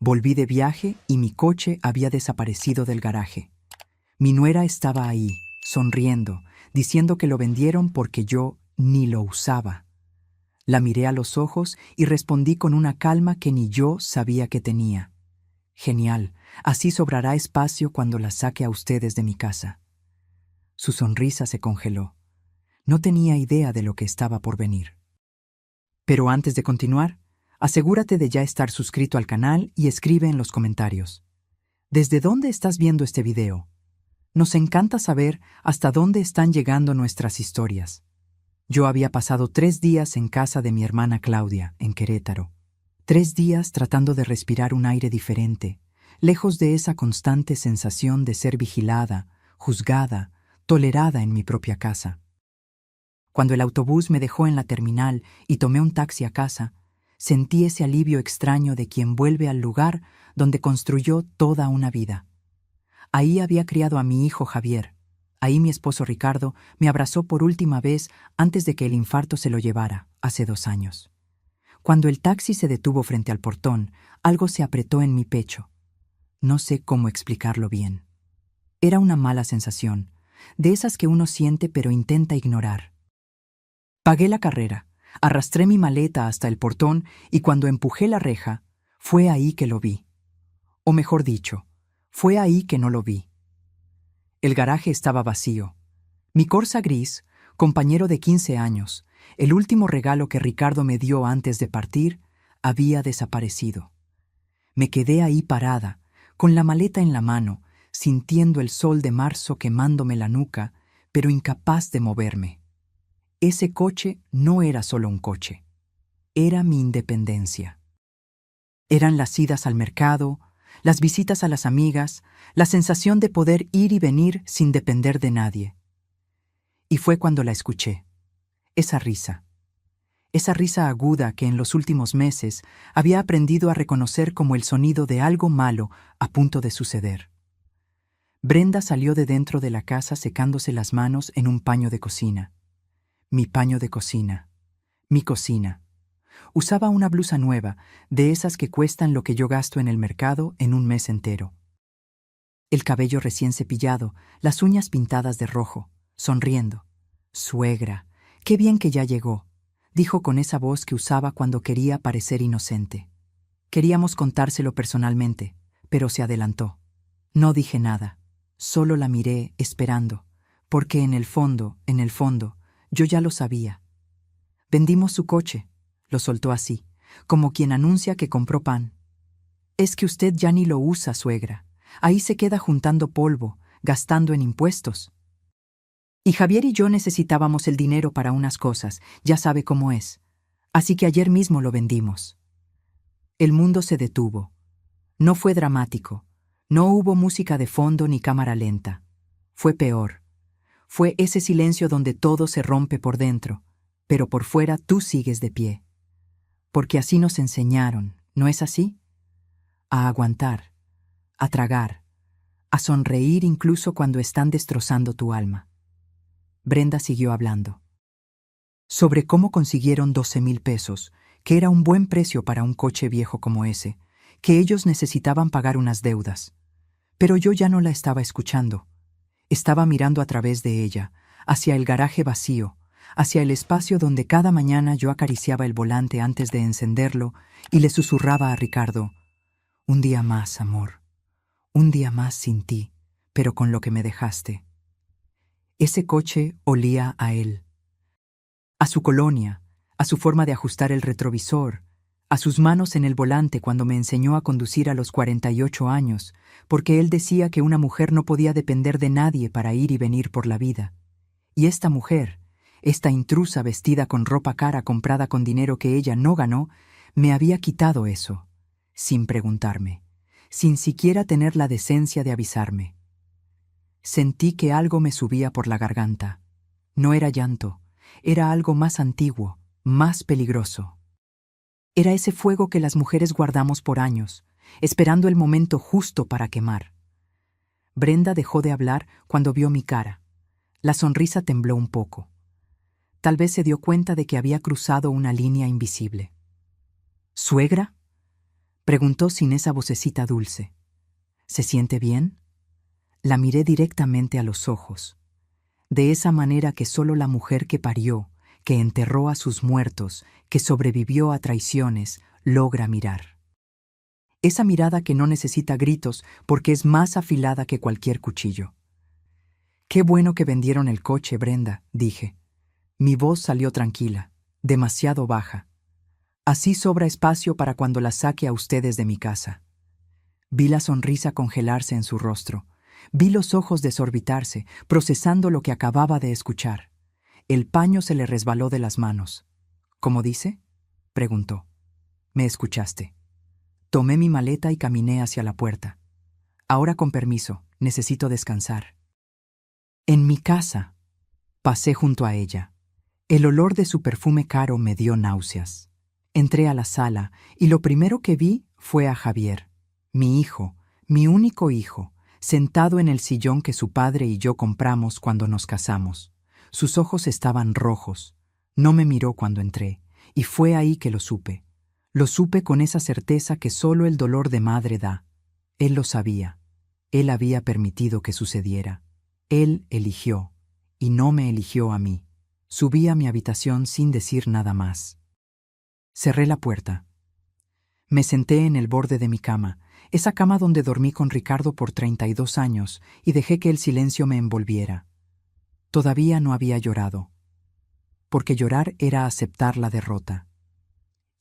Volví de viaje y mi coche había desaparecido del garaje. Mi nuera estaba ahí, sonriendo, diciendo que lo vendieron porque yo ni lo usaba. La miré a los ojos y respondí con una calma que ni yo sabía que tenía. Genial, así sobrará espacio cuando la saque a ustedes de mi casa. Su sonrisa se congeló. No tenía idea de lo que estaba por venir. Pero antes de continuar, asegúrate de ya estar suscrito al canal y escribe en los comentarios. ¿Desde dónde estás viendo este video? Nos encanta saber hasta dónde están llegando nuestras historias. Yo había pasado 3 días en casa de mi hermana Claudia, en Querétaro. 3 días tratando de respirar un aire diferente, lejos de esa constante sensación de ser vigilada, juzgada, tolerada en mi propia casa. Cuando el autobús me dejó en la terminal y tomé un taxi a casa, sentí ese alivio extraño de quien vuelve al lugar donde construyó toda una vida. Ahí había criado a mi hijo Javier. Ahí mi esposo Ricardo me abrazó por última vez antes de que el infarto se lo llevara, hace 2 años. Cuando el taxi se detuvo frente al portón, algo se apretó en mi pecho. No sé cómo explicarlo bien. Era una mala sensación, de esas que uno siente pero intenta ignorar. Pagué la carrera, arrastré mi maleta hasta el portón y cuando empujé la reja, fue ahí que lo vi. O mejor dicho, fue ahí que no lo vi. El garaje estaba vacío. Mi Corsa gris, compañero de 15 años, el último regalo que Ricardo me dio antes de partir, había desaparecido. Me quedé ahí parada, con la maleta en la mano, sintiendo el sol de marzo quemándome la nuca, pero incapaz de moverme. Ese coche no era solo un coche. Era mi independencia. Eran las idas al mercado, las visitas a las amigas, la sensación de poder ir y venir sin depender de nadie. Y fue cuando la escuché. Esa risa aguda que en los últimos meses había aprendido a reconocer como el sonido de algo malo a punto de suceder. Brenda salió de dentro de la casa secándose las manos en un paño de cocina. Mi paño de cocina. Mi cocina. Usaba una blusa nueva, de esas que cuestan lo que yo gasto en el mercado en un mes entero. El cabello recién cepillado, las uñas pintadas de rojo, sonriendo. «Suegra, qué bien que ya llegó», dijo con esa voz que usaba cuando quería parecer inocente. Queríamos contárselo personalmente, pero se adelantó. No dije nada, solo la miré esperando, porque en el fondo, yo ya lo sabía. Vendimos su coche, lo soltó así, como quien anuncia que compró pan. Es que usted ya ni lo usa, suegra. Ahí se queda juntando polvo, gastando en impuestos. Y Javier y yo necesitábamos el dinero para unas cosas, ya sabe cómo es. Así que ayer mismo lo vendimos. El mundo se detuvo. No fue dramático. No hubo música de fondo ni cámara lenta. Fue peor. Fue ese silencio donde todo se rompe por dentro, pero por fuera tú sigues de pie. Porque así nos enseñaron, ¿no es así? A aguantar, a tragar, a sonreír incluso cuando están destrozando tu alma. Brenda siguió hablando. Sobre cómo consiguieron 12,000 pesos, que era un buen precio para un coche viejo como ese, que ellos necesitaban pagar unas deudas. Pero yo ya no la estaba escuchando. Estaba mirando a través de ella, hacia el garaje vacío, hacia el espacio donde cada mañana yo acariciaba el volante antes de encenderlo y le susurraba a Ricardo: «Un día más, amor. Un día más sin ti, pero con lo que me dejaste». Ese coche olía a él. A su colonia, a su forma de ajustar el retrovisor, a sus manos en el volante cuando me enseñó a conducir a los 48 años, porque él decía que una mujer no podía depender de nadie para ir y venir por la vida. Y esta mujer, esta intrusa vestida con ropa cara comprada con dinero que ella no ganó, me había quitado eso, sin preguntarme, sin siquiera tener la decencia de avisarme. Sentí que algo me subía por la garganta. No era llanto, era algo más antiguo, más peligroso. Era ese fuego que las mujeres guardamos por años, esperando el momento justo para quemar. Brenda dejó de hablar cuando vio mi cara. La sonrisa tembló un poco. Tal vez se dio cuenta de que había cruzado una línea invisible. «¿Suegra?». Preguntó sin esa vocecita dulce. ¿Se siente bien? La miré directamente a los ojos, de esa manera que solo la mujer que parió, que enterró a sus muertos, que sobrevivió a traiciones, logra mirar. Esa mirada que no necesita gritos porque es más afilada que cualquier cuchillo. «Qué bueno que vendieron el coche, Brenda», dije. Mi voz salió tranquila, demasiado baja. Así sobra espacio para cuando la saque a ustedes de mi casa. Vi la sonrisa congelarse en su rostro. Vi los ojos desorbitarse, procesando lo que acababa de escuchar. El paño se le resbaló de las manos. «¿Cómo dice?», preguntó. «Me escuchaste». Tomé mi maleta y caminé hacia la puerta. «Ahora con permiso, necesito descansar». En mi casa. Pasé junto a ella. El olor de su perfume caro me dio náuseas. Entré a la sala y lo primero que vi fue a Javier, mi hijo, mi único hijo, sentado en el sillón que su padre y yo compramos cuando nos casamos. Sus ojos estaban rojos. No me miró cuando entré, y fue ahí que lo supe. Lo supe con esa certeza que solo el dolor de madre da. Él lo sabía. Él había permitido que sucediera. Él eligió, y no me eligió a mí. Subí a mi habitación sin decir nada más. Cerré la puerta. Me senté en el borde de mi cama, esa cama donde dormí con Ricardo por 32 años, y dejé que el silencio me envolviera. Todavía no había llorado, porque llorar era aceptar la derrota.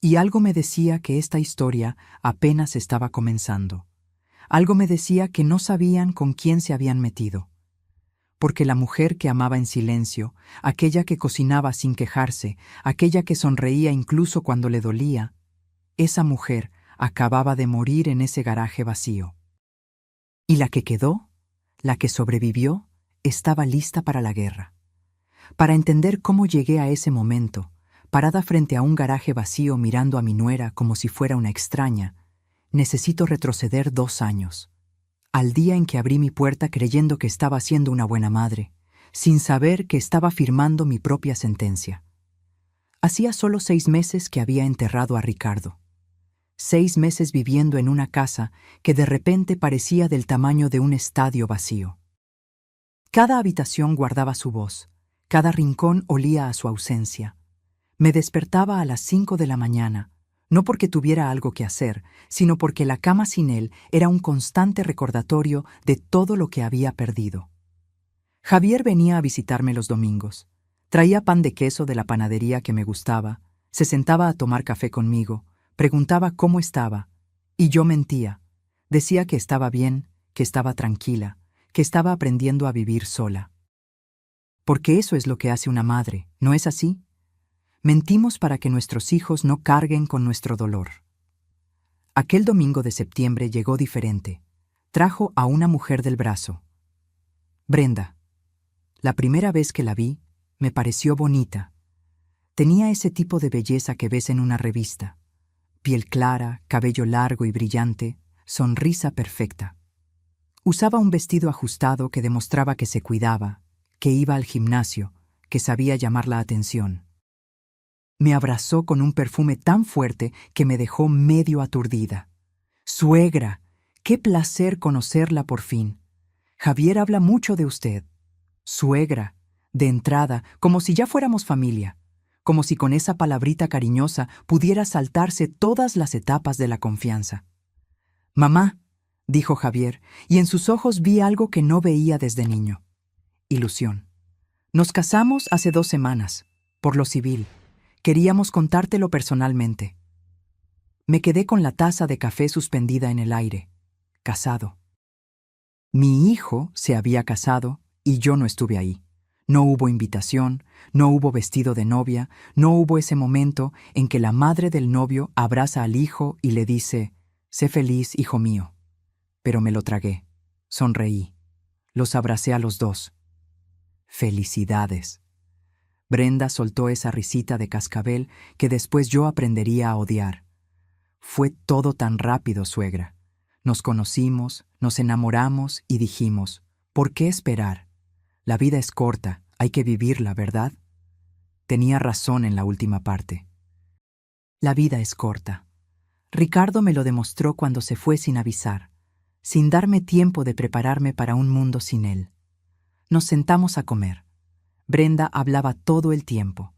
Y algo me decía que esta historia apenas estaba comenzando. Algo me decía que no sabían con quién se habían metido. Porque la mujer que amaba en silencio, aquella que cocinaba sin quejarse, aquella que sonreía incluso cuando le dolía, esa mujer acababa de morir en ese garaje vacío. Y la que quedó, la que sobrevivió, estaba lista para la guerra. Para entender cómo llegué a ese momento, parada frente a un garaje vacío mirando a mi nuera como si fuera una extraña, necesito retroceder 2 años. Al día en que abrí mi puerta creyendo que estaba siendo una buena madre, sin saber que estaba firmando mi propia sentencia. Hacía solo 6 meses que había enterrado a Ricardo. 6 meses viviendo en una casa que de repente parecía del tamaño de un estadio vacío. Cada habitación guardaba su voz, cada rincón olía a su ausencia. Me despertaba a las 5 de la mañana, no porque tuviera algo que hacer, sino porque la cama sin él era un constante recordatorio de todo lo que había perdido. Javier venía a visitarme los domingos. Traía pan de queso de la panadería que me gustaba, se sentaba a tomar café conmigo, preguntaba cómo estaba, y yo mentía. Decía que estaba bien, que estaba tranquila, que estaba aprendiendo a vivir sola. Porque eso es lo que hace una madre, ¿no es así? Mentimos para que nuestros hijos no carguen con nuestro dolor. Aquel domingo de septiembre llegó diferente. Trajo a una mujer del brazo. Brenda. La primera vez que la vi, me pareció bonita. Tenía ese tipo de belleza que ves en una revista. Piel clara, cabello largo y brillante, sonrisa perfecta. Usaba un vestido ajustado que demostraba que se cuidaba, que iba al gimnasio, que sabía llamar la atención. Me abrazó con un perfume tan fuerte que me dejó medio aturdida. «Suegra, qué placer conocerla por fin. Javier habla mucho de usted». «Suegra», de entrada, como si ya fuéramos familia, como si con esa palabrita cariñosa pudiera saltarse todas las etapas de la confianza. «Mamá», dijo Javier, y en sus ojos vi algo que no veía desde niño. Ilusión. «Nos casamos hace 2 semanas, por lo civil. Queríamos contártelo personalmente». Me quedé con la taza de café suspendida en el aire. Casado. Mi hijo se había casado y yo no estuve ahí. No hubo invitación, no hubo vestido de novia, no hubo ese momento en que la madre del novio abraza al hijo y le dice: «Sé feliz, hijo mío». Pero me lo tragué. Sonreí. Los abracé a los dos. «Felicidades». Brenda soltó esa risita de cascabel que después yo aprendería a odiar. «Fue todo tan rápido, suegra. Nos conocimos, nos enamoramos y dijimos, ¿por qué esperar? La vida es corta, hay que vivirla, ¿verdad?». Tenía razón en la última parte. La vida es corta. Ricardo me lo demostró cuando se fue sin avisar, sin darme tiempo de prepararme para un mundo sin él. Nos sentamos a comer. Brenda hablaba todo el tiempo,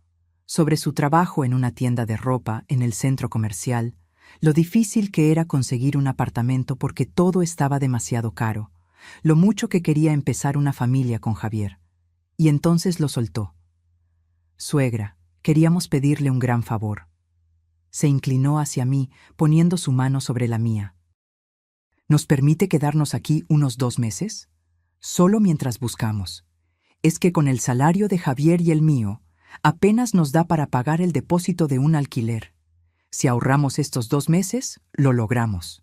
sobre su trabajo en una tienda de ropa en el centro comercial, lo difícil que era conseguir un apartamento porque todo estaba demasiado caro, lo mucho que quería empezar una familia con Javier. Y entonces lo soltó. Suegra, queríamos pedirle un gran favor. Se inclinó hacia mí, poniendo su mano sobre la mía. ¿Nos permite quedarnos aquí unos 2 meses? Solo mientras buscamos. Es que con el salario de Javier y el mío, apenas nos da para pagar el depósito de un alquiler. Si ahorramos estos 2 meses, lo logramos.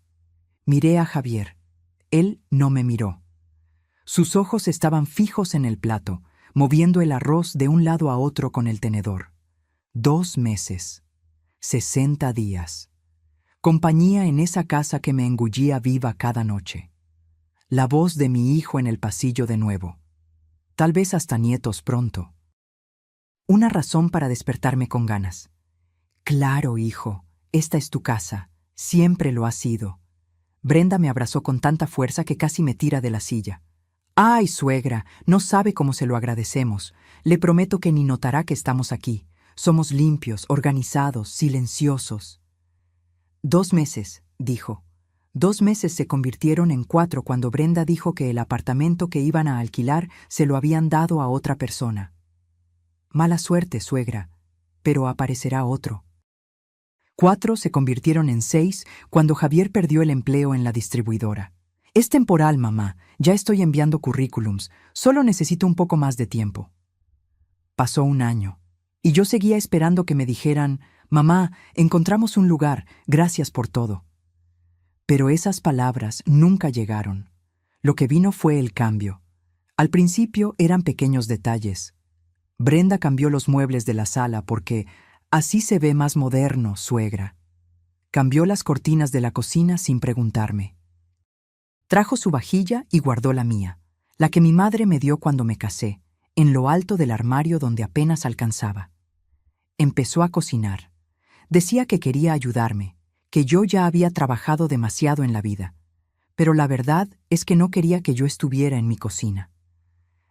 Miré a Javier. Él no me miró. Sus ojos estaban fijos en el plato, moviendo el arroz de un lado a otro con el tenedor. 2 meses. 60 días. Compañía en esa casa que me engullía viva cada noche. La voz de mi hijo en el pasillo de nuevo. Tal vez hasta nietos pronto. Una razón para despertarme con ganas. Claro, hijo, esta es tu casa. Siempre lo ha sido. Brenda me abrazó con tanta fuerza que casi me tira de la silla. ¡Ay, suegra! No sabe cómo se lo agradecemos. Le prometo que ni notará que estamos aquí. Somos limpios, organizados, silenciosos. 2 meses, dijo. 2 meses se convirtieron en 4 cuando Brenda dijo que el apartamento que iban a alquilar se lo habían dado a otra persona. Mala suerte, suegra, pero aparecerá otro. 4 se convirtieron en 6 cuando Javier perdió el empleo en la distribuidora. Es temporal, mamá. Ya estoy enviando currículums. Solo necesito un poco más de tiempo. Pasó 1 año, y yo seguía esperando que me dijeran, mamá, encontramos un lugar, gracias por todo. Pero esas palabras nunca llegaron. Lo que vino fue el cambio. Al principio eran pequeños detalles. Brenda cambió los muebles de la sala porque así se ve más moderno, suegra. Cambió las cortinas de la cocina sin preguntarme. Trajo su vajilla y guardó la mía, la que mi madre me dio cuando me casé, en lo alto del armario donde apenas alcanzaba. Empezó a cocinar. Decía que quería ayudarme, que yo ya había trabajado demasiado en la vida, pero la verdad es que no quería que yo estuviera en mi cocina.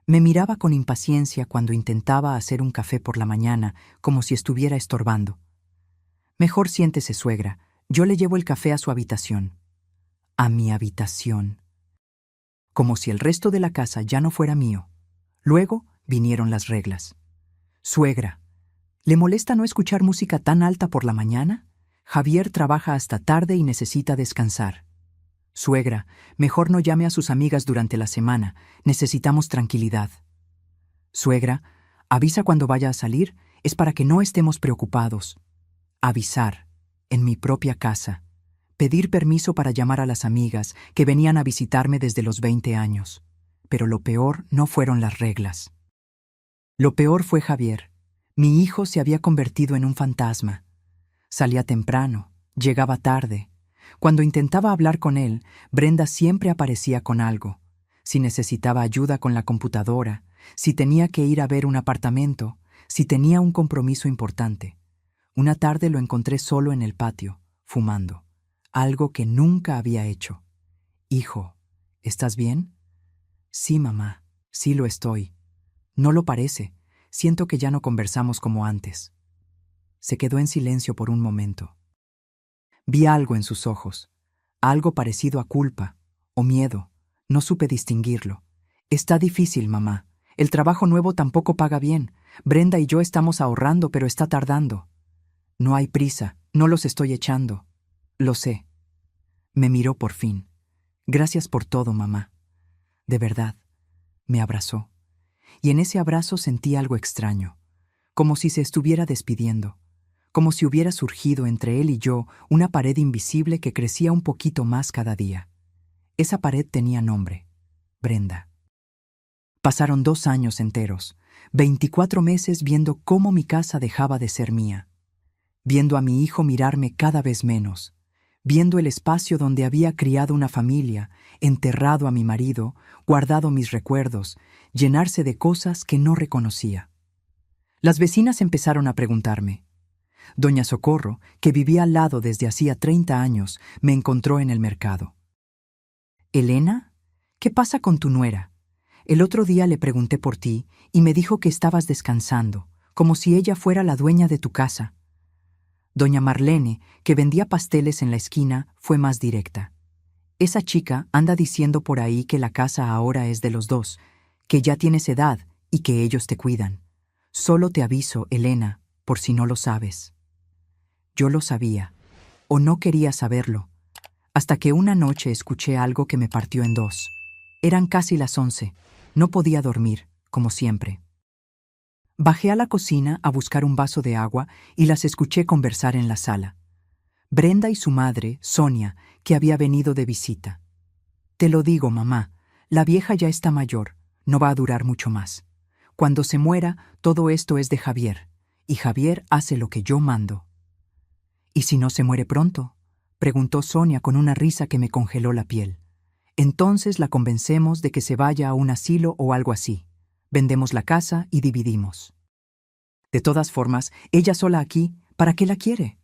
Me miraba con impaciencia cuando intentaba hacer un café por la mañana, como si estuviera estorbando. Mejor siéntese, suegra, yo le llevo el café a su habitación. A mi habitación. Como si el resto de la casa ya no fuera mío. Luego vinieron las reglas. Suegra, ¿le molesta no escuchar música tan alta por la mañana? Javier trabaja hasta tarde y necesita descansar. Suegra, mejor no llame a sus amigas durante la semana. Necesitamos tranquilidad. Suegra, avisa cuando vaya a salir, es para que no estemos preocupados. Avisar, en mi propia casa. Pedir permiso para llamar a las amigas que venían a visitarme desde los 20 años. Pero lo peor no fueron las reglas. Lo peor fue Javier. Mi hijo se había convertido en un fantasma. Salía temprano, llegaba tarde. Cuando intentaba hablar con él, Brenda siempre aparecía con algo. Si necesitaba ayuda con la computadora, si tenía que ir a ver un apartamento, si tenía un compromiso importante. Una tarde lo encontré solo en el patio, fumando. Algo que nunca había hecho. Hijo, ¿estás bien? Sí, mamá, sí lo estoy. No lo parece. Siento que ya no conversamos como antes. Se quedó en silencio por un momento. Vi algo en sus ojos, algo parecido a culpa o miedo. No supe distinguirlo. Está difícil, mamá. El trabajo nuevo tampoco paga bien. Brenda y yo estamos ahorrando, pero está tardando. No hay prisa, no los estoy echando. Lo sé. Me miró por fin. Gracias por todo, mamá. De verdad. Me abrazó. Y en ese abrazo sentí algo extraño, como si se estuviera despidiendo, como si hubiera surgido entre él y yo una pared invisible que crecía un poquito más cada día. Esa pared tenía nombre: Brenda. Pasaron 2 años enteros, 24 meses viendo cómo mi casa dejaba de ser mía, viendo a mi hijo mirarme cada vez menos, viendo el espacio donde había criado una familia, enterrado a mi marido, guardado mis recuerdos, llenarse de cosas que no reconocía. Las vecinas empezaron a preguntarme: Doña Socorro, que vivía al lado desde hacía 30 años, me encontró en el mercado. «Elena, ¿qué pasa con tu nuera? El otro día le pregunté por ti y me dijo que estabas descansando, como si ella fuera la dueña de tu casa». Doña Marlene, que vendía pasteles en la esquina, fue más directa. «Esa chica anda diciendo por ahí que la casa ahora es de los dos, que ya tienes edad y que ellos te cuidan. Solo te aviso, Elena, por si no lo sabes». Yo lo sabía, o no quería saberlo, hasta que una noche escuché algo que me partió en dos. Eran casi las 11. No podía dormir, como siempre. Bajé a la cocina a buscar un vaso de agua y las escuché conversar en la sala. Brenda y su madre, Sonia, que había venido de visita. «Te lo digo, mamá, la vieja ya está mayor, no va a durar mucho más. Cuando se muera, todo esto es de Javier, y Javier hace lo que yo mando». «¿Y si no se muere pronto?», preguntó Sonia con una risa que me congeló la piel. «Entonces la convencemos de que se vaya a un asilo o algo así. Vendemos la casa y dividimos. De todas formas, ella sola aquí, ¿para qué la quiere?».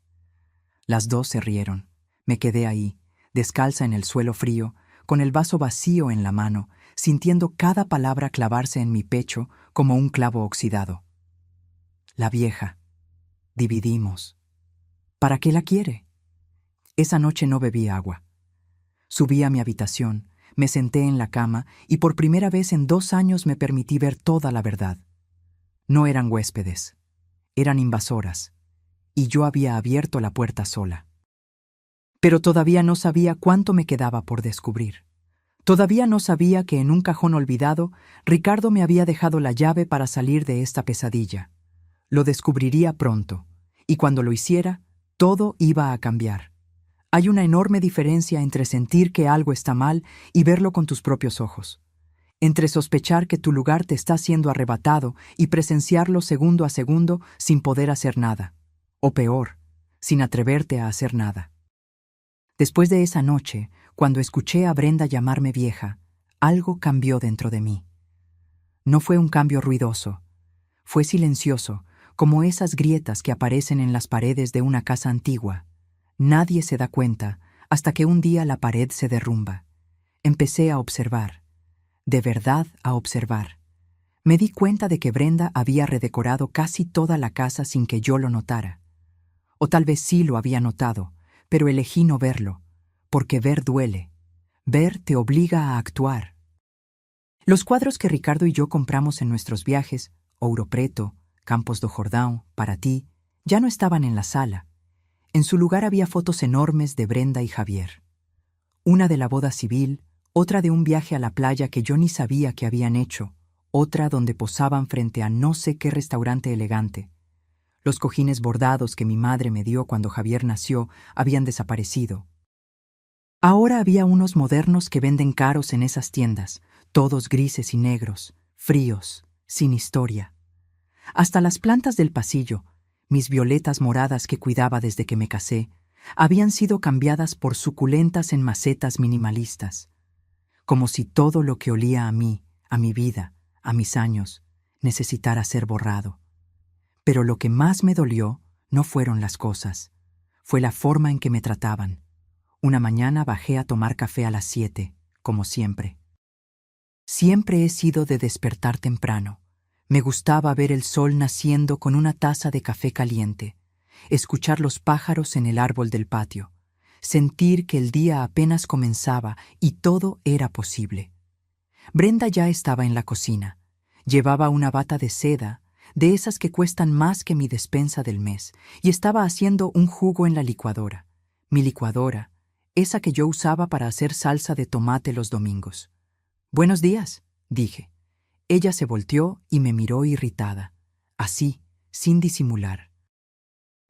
Las dos se rieron. Me quedé ahí, descalza en el suelo frío, con el vaso vacío en la mano, sintiendo cada palabra clavarse en mi pecho como un clavo oxidado. La vieja. Dividimos. ¿Para qué la quiere? Esa noche no bebí agua. Subí a mi habitación, me senté en la cama y por primera vez en 2 años me permití ver toda la verdad. No eran huéspedes, eran invasoras, y yo había abierto la puerta sola. Pero todavía no sabía cuánto me quedaba por descubrir. Todavía no sabía que en un cajón olvidado, Ricardo me había dejado la llave para salir de esta pesadilla. Lo descubriría pronto, y cuando lo hiciera, todo iba a cambiar. Hay una enorme diferencia entre sentir que algo está mal y verlo con tus propios ojos. Entre sospechar que tu lugar te está siendo arrebatado y presenciarlo segundo a segundo sin poder hacer nada. O peor, sin atreverte a hacer nada. Después de esa noche, cuando escuché a Brenda llamarme vieja, algo cambió dentro de mí. No fue un cambio ruidoso. Fue silencioso, como esas grietas que aparecen en las paredes de una casa antigua. Nadie se da cuenta hasta que un día la pared se derrumba. Empecé a observar, de verdad a observar. Me di cuenta de que Brenda había redecorado casi toda la casa sin que yo lo notara. O tal vez sí lo había notado, pero elegí no verlo, porque ver duele. Ver te obliga a actuar. Los cuadros que Ricardo y yo compramos en nuestros viajes, Ouro Preto, Campos do Jordão, Paraty, ya no estaban en la sala. En su lugar había fotos enormes de Brenda y Javier. Una de la boda civil, otra de un viaje a la playa que yo ni sabía que habían hecho, otra donde posaban frente a no sé qué restaurante elegante. Los cojines bordados que mi madre me dio cuando Javier nació habían desaparecido. Ahora había unos modernos que venden caros en esas tiendas, todos grises y negros, fríos, sin historia. Hasta las plantas del pasillo, mis violetas moradas que cuidaba desde que me casé, habían sido cambiadas por suculentas en macetas minimalistas. Como si todo lo que olía a mí, a mi vida, a mis años, necesitara ser borrado. Pero lo que más me dolió no fueron las cosas, fue la forma en que me trataban. Una mañana bajé a tomar café a las 7, como siempre. Siempre he sido de despertar temprano. Me gustaba ver el sol naciendo con una taza de café caliente, escuchar los pájaros en el árbol del patio, sentir que el día apenas comenzaba y todo era posible. Brenda ya estaba en la cocina. Llevaba una bata de seda, de esas que cuestan más que mi despensa del mes, y estaba haciendo un jugo en la licuadora. Mi licuadora, esa que yo usaba para hacer salsa de tomate los domingos. «Buenos días», dije. Ella se volteó y me miró irritada, así, sin disimular.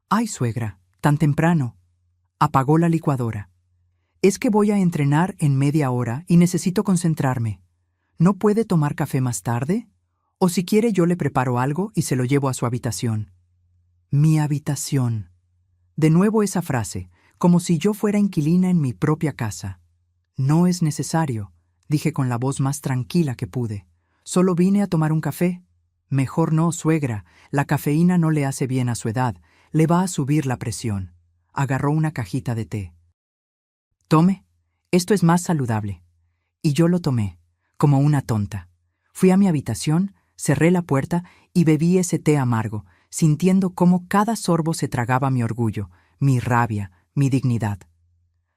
«Ay, suegra, tan temprano». Apagó la licuadora. «Es que voy a entrenar en media hora y necesito concentrarme. ¿No puede tomar café más tarde? O si quiere yo le preparo algo y se lo llevo a su habitación». Mi habitación. De nuevo esa frase, como si yo fuera inquilina en mi propia casa. «No es necesario», dije con la voz más tranquila que pude. «Solo vine a tomar un café». «Mejor no, suegra. La cafeína no le hace bien a su edad. Le va a subir la presión. Agarró una cajita de té. Tome, esto es más saludable. Y yo lo tomé, como una tonta. Fui a mi habitación, cerré la puerta y bebí ese té amargo, sintiendo cómo cada sorbo se tragaba mi orgullo, mi rabia, mi dignidad.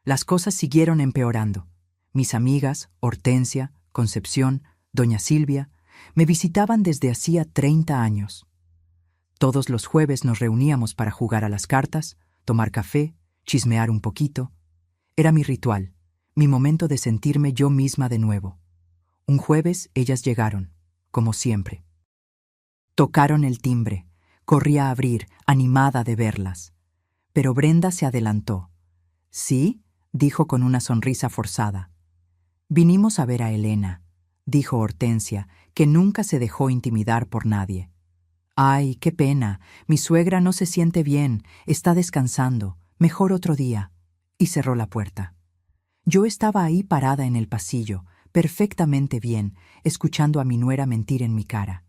Las cosas siguieron empeorando. Mis amigas, Hortensia, Concepción, doña Silvia, me visitaban desde hacía 30 años. Todos los jueves nos reuníamos para jugar a las cartas, tomar café, chismear un poquito. Era mi ritual, mi momento de sentirme yo misma de nuevo. Un jueves ellas llegaron, como siempre. Tocaron el timbre. Corrí a abrir, animada de verlas. Pero Brenda se adelantó. «¿Sí?», dijo con una sonrisa forzada. «Vinimos a ver a Elena», dijo Hortensia, que nunca se dejó intimidar por nadie. «Ay, qué pena, mi suegra no se siente bien, está descansando, mejor otro día», y cerró la puerta. Yo estaba ahí parada en el pasillo, perfectamente bien, escuchando a mi nuera mentir en mi cara,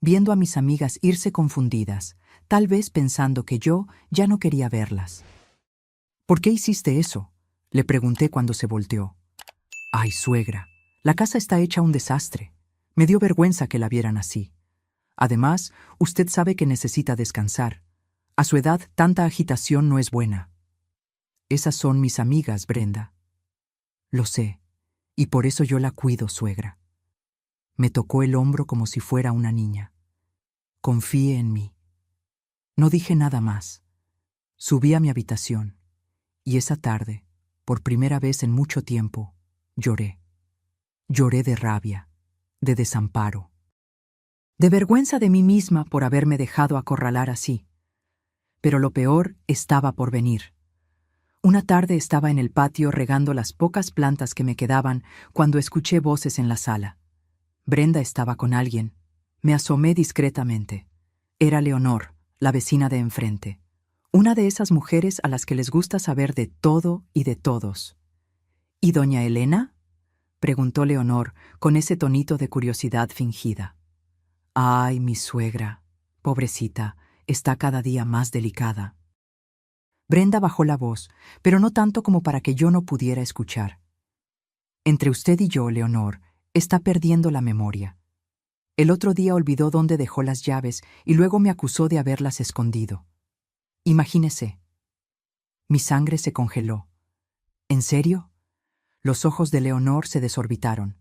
viendo a mis amigas irse confundidas, tal vez pensando que yo ya no quería verlas. «¿Por qué hiciste eso?», le pregunté cuando se volteó. «Ay, suegra, la casa está hecha un desastre. Me dio vergüenza que la vieran así. Además, usted sabe que necesita descansar. A su edad, tanta agitación no es buena». «Esas son mis amigas, Brenda». «Lo sé, y por eso yo la cuido, suegra». Me tocó el hombro como si fuera una niña. «Confíe en mí». No dije nada más. Subí a mi habitación, y esa tarde, por primera vez en mucho tiempo, lloré. Lloré de rabia, de desamparo, de vergüenza de mí misma por haberme dejado acorralar así. Pero lo peor estaba por venir. Una tarde estaba en el patio regando las pocas plantas que me quedaban cuando escuché voces en la sala. Brenda estaba con alguien. Me asomé discretamente. Era Leonor, la vecina de enfrente. Una de esas mujeres a las que les gusta saber de todo y de todos. «¿Y doña Elena?», preguntó Leonor con ese tonito de curiosidad fingida. «Ay, mi suegra, pobrecita, está cada día más delicada». Brenda bajó la voz, pero no tanto como para que yo no pudiera escuchar. «Entre usted y yo, Leonor, está perdiendo la memoria. El otro día olvidó dónde dejó las llaves y luego me acusó de haberlas escondido. Imagínese». Mi sangre se congeló. «¿En serio?». Los ojos de Leonor se desorbitaron.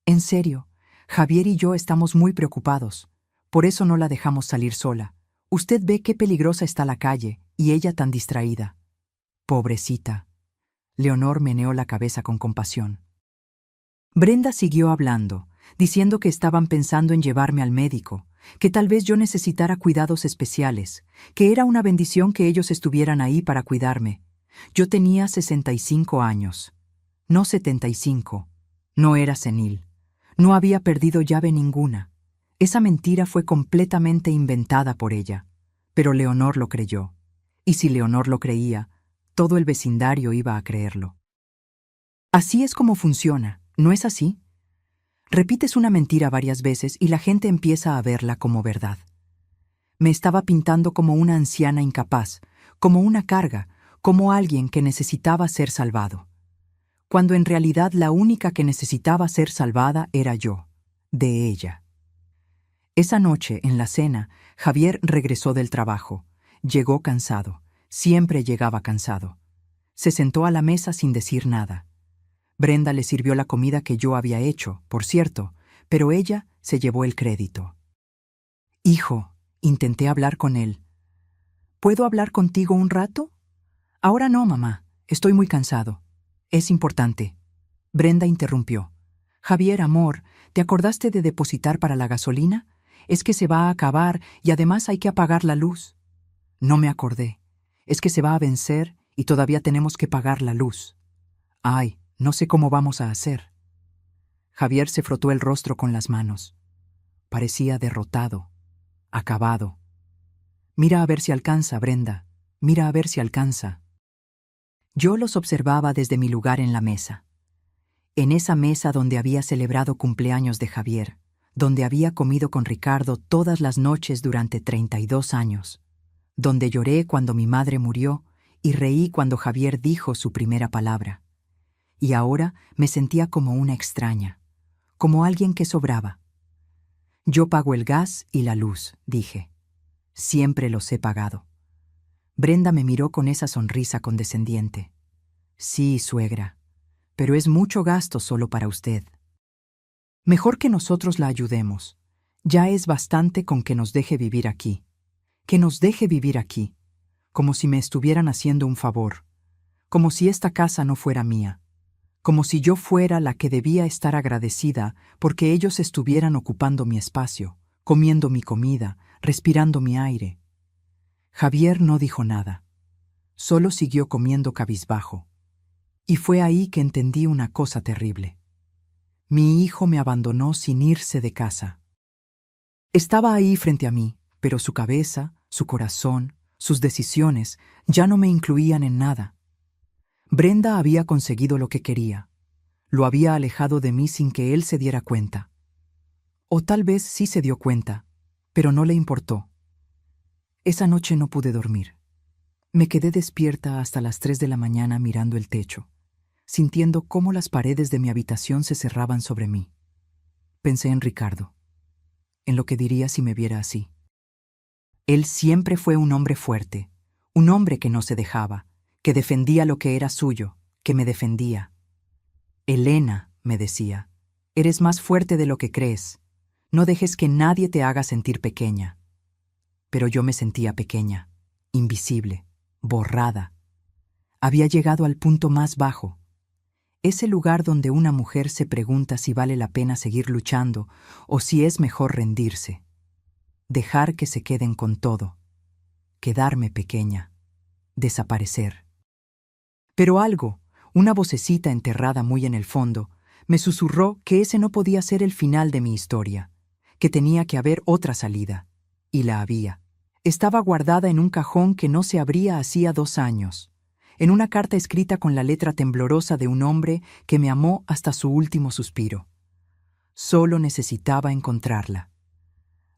«En serio, Javier y yo estamos muy preocupados. Por eso no la dejamos salir sola. Usted ve qué peligrosa está la calle, y ella tan distraída». «Pobrecita». Leonor meneó la cabeza con compasión. Brenda siguió hablando, diciendo que estaban pensando en llevarme al médico, que tal vez yo necesitara cuidados especiales, que era una bendición que ellos estuvieran ahí para cuidarme. Yo tenía 65 años, no 75. No era senil. No había perdido llave ninguna. Esa mentira fue completamente inventada por ella. Pero Leonor lo creyó. Y si Leonor lo creía, todo el vecindario iba a creerlo. Así es como funciona, ¿no es así? Repites una mentira varias veces y la gente empieza a verla como verdad. Me estaba pintando como una anciana incapaz, como una carga, como alguien que necesitaba ser salvado. Cuando en realidad la única que necesitaba ser salvada era yo, de ella. Esa noche, en la cena, Javier regresó del trabajo. Llegó cansado. Siempre llegaba cansado. Se sentó a la mesa sin decir nada. Brenda le sirvió la comida que yo había hecho, por cierto, pero ella se llevó el crédito. «Hijo», intenté hablar con él. «¿Puedo hablar contigo un rato?». «Ahora no, mamá. Estoy muy cansado. Es importante». Brenda interrumpió. «Javier, amor, ¿te acordaste de depositar para la gasolina? Es que se va a acabar y además hay que apagar la luz». «No me acordé. Es que se va a vencer y todavía tenemos que pagar la luz. Ay, no sé cómo vamos a hacer». Javier se frotó el rostro con las manos. Parecía derrotado, acabado. «Mira a ver si alcanza, Brenda. Mira a ver si alcanza». Yo los observaba desde mi lugar en la mesa. En esa mesa donde había celebrado cumpleaños de Javier, donde había comido con Ricardo todas las noches durante 32 años, donde lloré cuando mi madre murió y reí cuando Javier dijo su primera palabra. Y ahora me sentía como una extraña, como alguien que sobraba. Yo pago el gas y la luz, dije. Siempre los he pagado. Brenda me miró con esa sonrisa condescendiente. Sí, suegra, pero es mucho gasto solo para usted. Mejor que nosotros la ayudemos. Ya es bastante con que nos deje vivir aquí. Que nos deje vivir aquí, como si me estuvieran haciendo un favor, como si esta casa no fuera mía, como si yo fuera la que debía estar agradecida porque ellos estuvieran ocupando mi espacio, comiendo mi comida, respirando mi aire. Javier no dijo nada, solo siguió comiendo cabizbajo. Y fue ahí que entendí una cosa terrible. Mi hijo me abandonó sin irse de casa. Estaba ahí frente a mí, pero su cabeza, su corazón, sus decisiones ya no me incluían en nada. Brenda había conseguido lo que quería. Lo había alejado de mí sin que él se diera cuenta. O tal vez sí se dio cuenta, pero no le importó. Esa noche no pude dormir. Me quedé despierta hasta las 3 de la mañana mirando el techo, sintiendo cómo las paredes de mi habitación se cerraban sobre mí. Pensé en Ricardo, en lo que diría si me viera así. Él siempre fue un hombre fuerte, un hombre que no se dejaba, que defendía lo que era suyo, que me defendía. Elena, me decía, eres más fuerte de lo que crees. No dejes que nadie te haga sentir pequeña. Pero yo me sentía pequeña, invisible, borrada. Había llegado al punto más bajo. Ese lugar donde una mujer se pregunta si vale la pena seguir luchando o si es mejor rendirse. Dejar que se queden con todo. Quedarme pequeña. Desaparecer. Pero algo, una vocecita enterrada muy en el fondo, me susurró que ese no podía ser el final de mi historia, que tenía que haber otra salida. Y la había. Estaba guardada en un cajón que no se abría hacía 2 años, en una carta escrita con la letra temblorosa de un hombre que me amó hasta su último suspiro. Solo necesitaba encontrarla.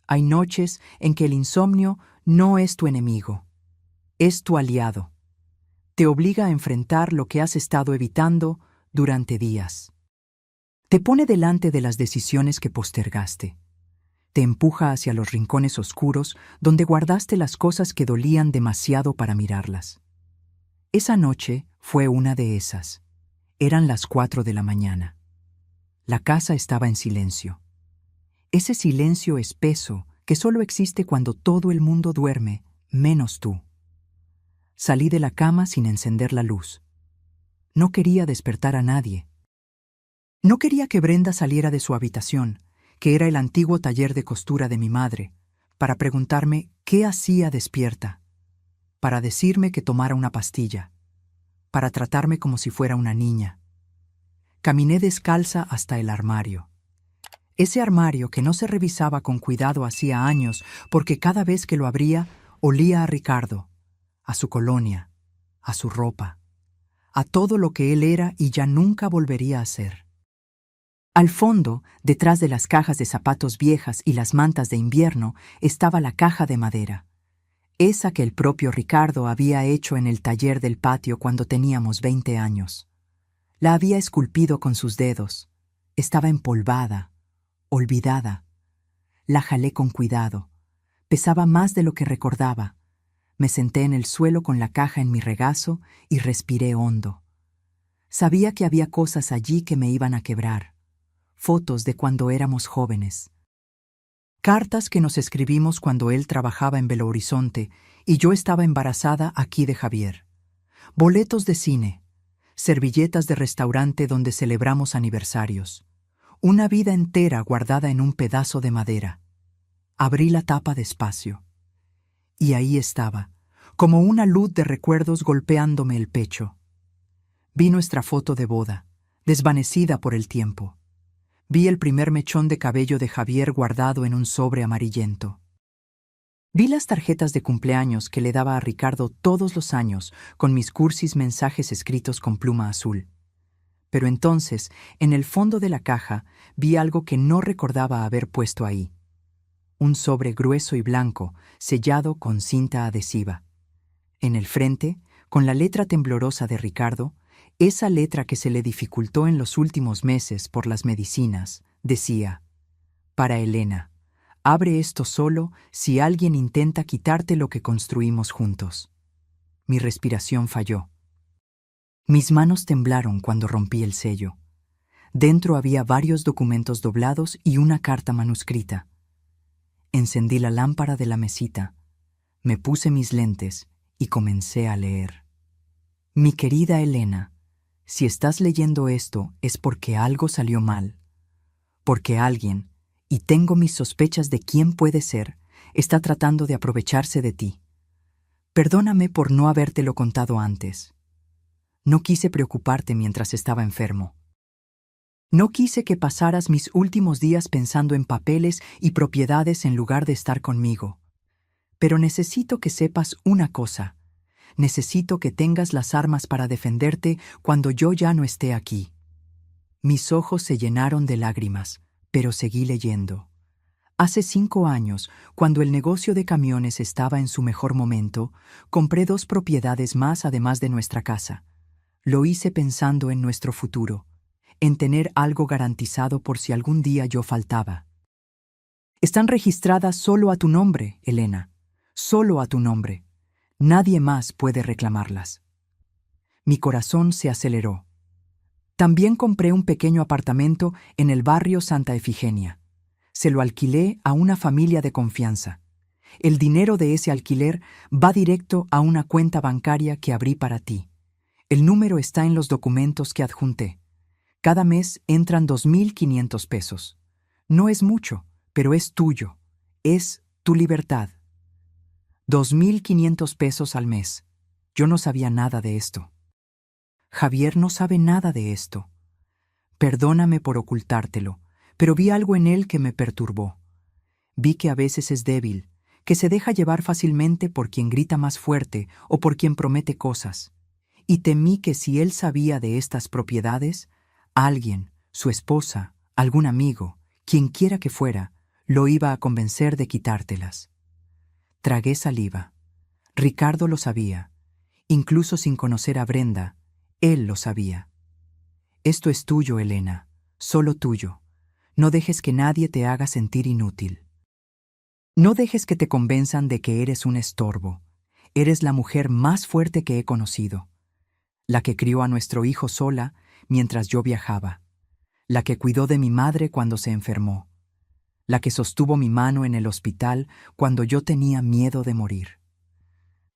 Hay noches en que el insomnio no es tu enemigo, es tu aliado. Te obliga a enfrentar lo que has estado evitando durante días. Te pone delante de las decisiones que postergaste. Te empuja hacia los rincones oscuros donde guardaste las cosas que dolían demasiado para mirarlas. Esa noche fue una de esas. Eran las 4 de la mañana. La casa estaba en silencio. Ese silencio espeso que solo existe cuando todo el mundo duerme, menos tú. Salí de la cama sin encender la luz. No quería despertar a nadie. No quería que Brenda saliera de su habitación, que era el antiguo taller de costura de mi madre, para preguntarme qué hacía despierta, para decirme que tomara una pastilla, para tratarme como si fuera una niña. Caminé descalza hasta el armario. Ese armario que no se revisaba con cuidado hacía años porque cada vez que lo abría olía a Ricardo, a su colonia, a su ropa, a todo lo que él era y ya nunca volvería a ser. Al fondo, detrás de las cajas de zapatos viejas y las mantas de invierno, estaba la caja de madera, esa que el propio Ricardo había hecho en el taller del patio cuando teníamos 20 años. La había esculpido con sus dedos. Estaba empolvada, olvidada. La jalé con cuidado. Pesaba más de lo que recordaba. Me senté en el suelo con la caja en mi regazo y respiré hondo. Sabía que había cosas allí que me iban a quebrar. Fotos de cuando éramos jóvenes. Cartas que nos escribimos cuando él trabajaba en Belo Horizonte y yo estaba embarazada aquí de Javier. Boletos de cine. Servilletas de restaurante donde celebramos aniversarios. Una vida entera guardada en un pedazo de madera. Abrí la tapa despacio. Y ahí estaba, como una luz de recuerdos golpeándome el pecho. Vi nuestra foto de boda, desvanecida por el tiempo. Vi el primer mechón de cabello de Javier guardado en un sobre amarillento. Vi las tarjetas de cumpleaños que le daba a Ricardo todos los años con mis cursis mensajes escritos con pluma azul. Pero entonces, en el fondo de la caja, vi algo que no recordaba haber puesto ahí. un sobre grueso y blanco, sellado con cinta adhesiva. En el frente, con la letra temblorosa de Ricardo, esa letra que se le dificultó en los últimos meses por las medicinas, decía: para Elena, abre esto solo si alguien intenta quitarte lo que construimos juntos. Mi respiración falló. Mis manos temblaron cuando rompí el sello. Dentro había varios documentos doblados y una carta manuscrita. Encendí la lámpara de la mesita, me puse mis lentes y comencé a leer. Mi querida Elena, si estás leyendo esto es porque algo salió mal. Porque alguien, y tengo mis sospechas de quién puede ser, está tratando de aprovecharse de ti. Perdóname por no habértelo contado antes. No quise preocuparte mientras estaba enfermo. No quise que pasaras mis últimos días pensando en papeles y propiedades en lugar de estar conmigo. Pero necesito que sepas una cosa. Necesito que tengas las armas para defenderte cuando yo ya no esté aquí. Mis ojos se llenaron de lágrimas, pero seguí leyendo. Hace 5 años, cuando el negocio de camiones estaba en su mejor momento, compré 2 propiedades más además de nuestra casa. Lo hice pensando en nuestro futuro, en tener algo garantizado por si algún día yo faltaba. Están registradas solo a tu nombre, Elena, solo a tu nombre. Nadie más puede reclamarlas. Mi corazón se aceleró. También compré un pequeño apartamento en el barrio Santa Efigenia. Se lo alquilé a una familia de confianza. El dinero de ese alquiler va directo a una cuenta bancaria que abrí para ti. El número está en los documentos que adjunté. Cada mes entran 2.500 pesos. No es mucho, pero es tuyo. Es tu libertad. 2.500 pesos al mes. Yo no sabía nada de esto. Javier no sabe nada de esto. Perdóname por ocultártelo, pero vi algo en él que me perturbó. Vi que a veces es débil, que se deja llevar fácilmente por quien grita más fuerte o por quien promete cosas. Y temí que si él sabía de estas propiedades, alguien, su esposa, algún amigo, quien quiera que fuera, lo iba a convencer de quitártelas. Tragué saliva. Ricardo lo sabía. Incluso sin conocer a Brenda, él lo sabía. Esto es tuyo, Elena, solo tuyo. No dejes que nadie te haga sentir inútil. No dejes que te convenzan de que eres un estorbo. Eres la mujer más fuerte que he conocido. La que crió a nuestro hijo sola mientras yo viajaba. La que cuidó de mi madre cuando se enfermó. La que sostuvo mi mano en el hospital cuando yo tenía miedo de morir.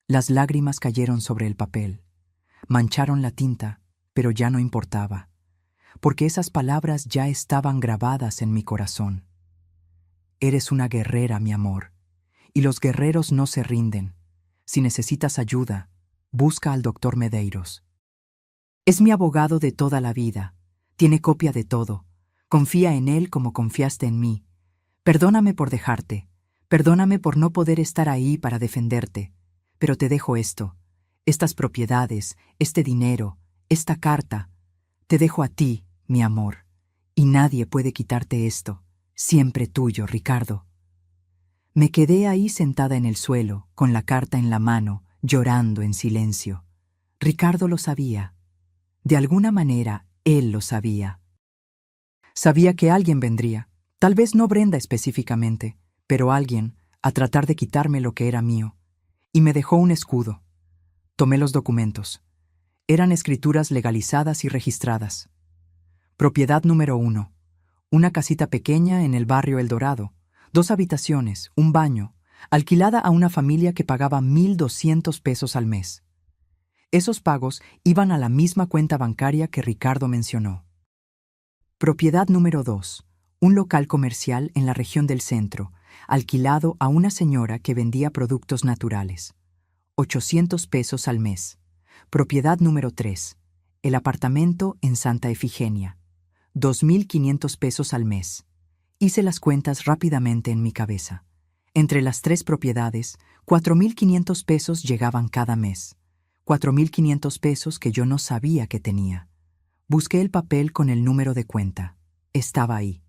Las lágrimas cayeron sobre el papel. Mancharon la tinta, pero ya no importaba, porque esas palabras ya estaban grabadas en mi corazón. Eres una guerrera, mi amor, y los guerreros no se rinden. Si necesitas ayuda, busca al doctor Medeiros. Es mi abogado de toda la vida, tiene copia de todo, confía en él como confiaste en mí. Perdóname por dejarte, perdóname por no poder estar ahí para defenderte, pero te dejo esto, estas propiedades, este dinero, esta carta. Te dejo a ti, mi amor, y nadie puede quitarte esto. Siempre tuyo, Ricardo. Me quedé ahí sentada en el suelo, con la carta en la mano, llorando en silencio. Ricardo lo sabía. De alguna manera, él lo sabía. Sabía que alguien vendría, tal vez no Brenda específicamente, pero alguien, a tratar de quitarme lo que era mío. Y me dejó un escudo. Tomé los documentos. Eran escrituras legalizadas y registradas. Propiedad número 1. Una casita pequeña en el barrio El Dorado, 2 habitaciones, un baño, alquilada a una familia que pagaba 1.200 pesos al mes. Esos pagos iban a la misma cuenta bancaria que Ricardo mencionó. Propiedad número 2. Un local comercial en la región del centro, alquilado a una señora que vendía productos naturales. 800 pesos al mes. Propiedad número 3. El apartamento en Santa Efigenia. 2.500 pesos al mes. Hice las cuentas rápidamente en mi cabeza. Entre las 3 propiedades, 4.500 pesos llegaban cada mes. 4.500 pesos que yo no sabía que tenía. Busqué el papel con el número de cuenta. Estaba ahí.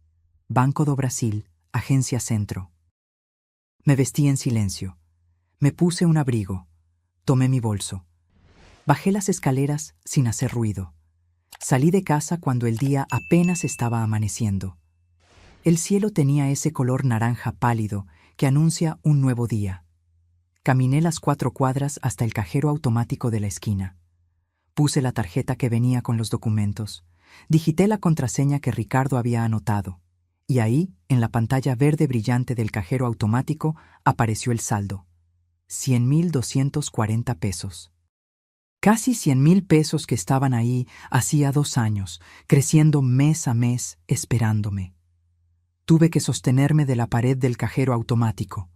Banco do Brasil, Agencia Centro. Me vestí en silencio. Me puse un abrigo. Tomé mi bolso. Bajé las escaleras sin hacer ruido. Salí de casa cuando el día apenas estaba amaneciendo. El cielo tenía ese color naranja pálido que anuncia un nuevo día. Caminé las 4 cuadras hasta el cajero automático de la esquina. Puse la tarjeta que venía con los documentos. Digité la contraseña que Ricardo había anotado. Y ahí, en la pantalla verde brillante del cajero automático, apareció el saldo. 100.240 pesos. Casi 100.000 pesos que estaban ahí hacía 2 años, creciendo mes a mes, esperándome. Tuve que sostenerme de la pared del cajero automático.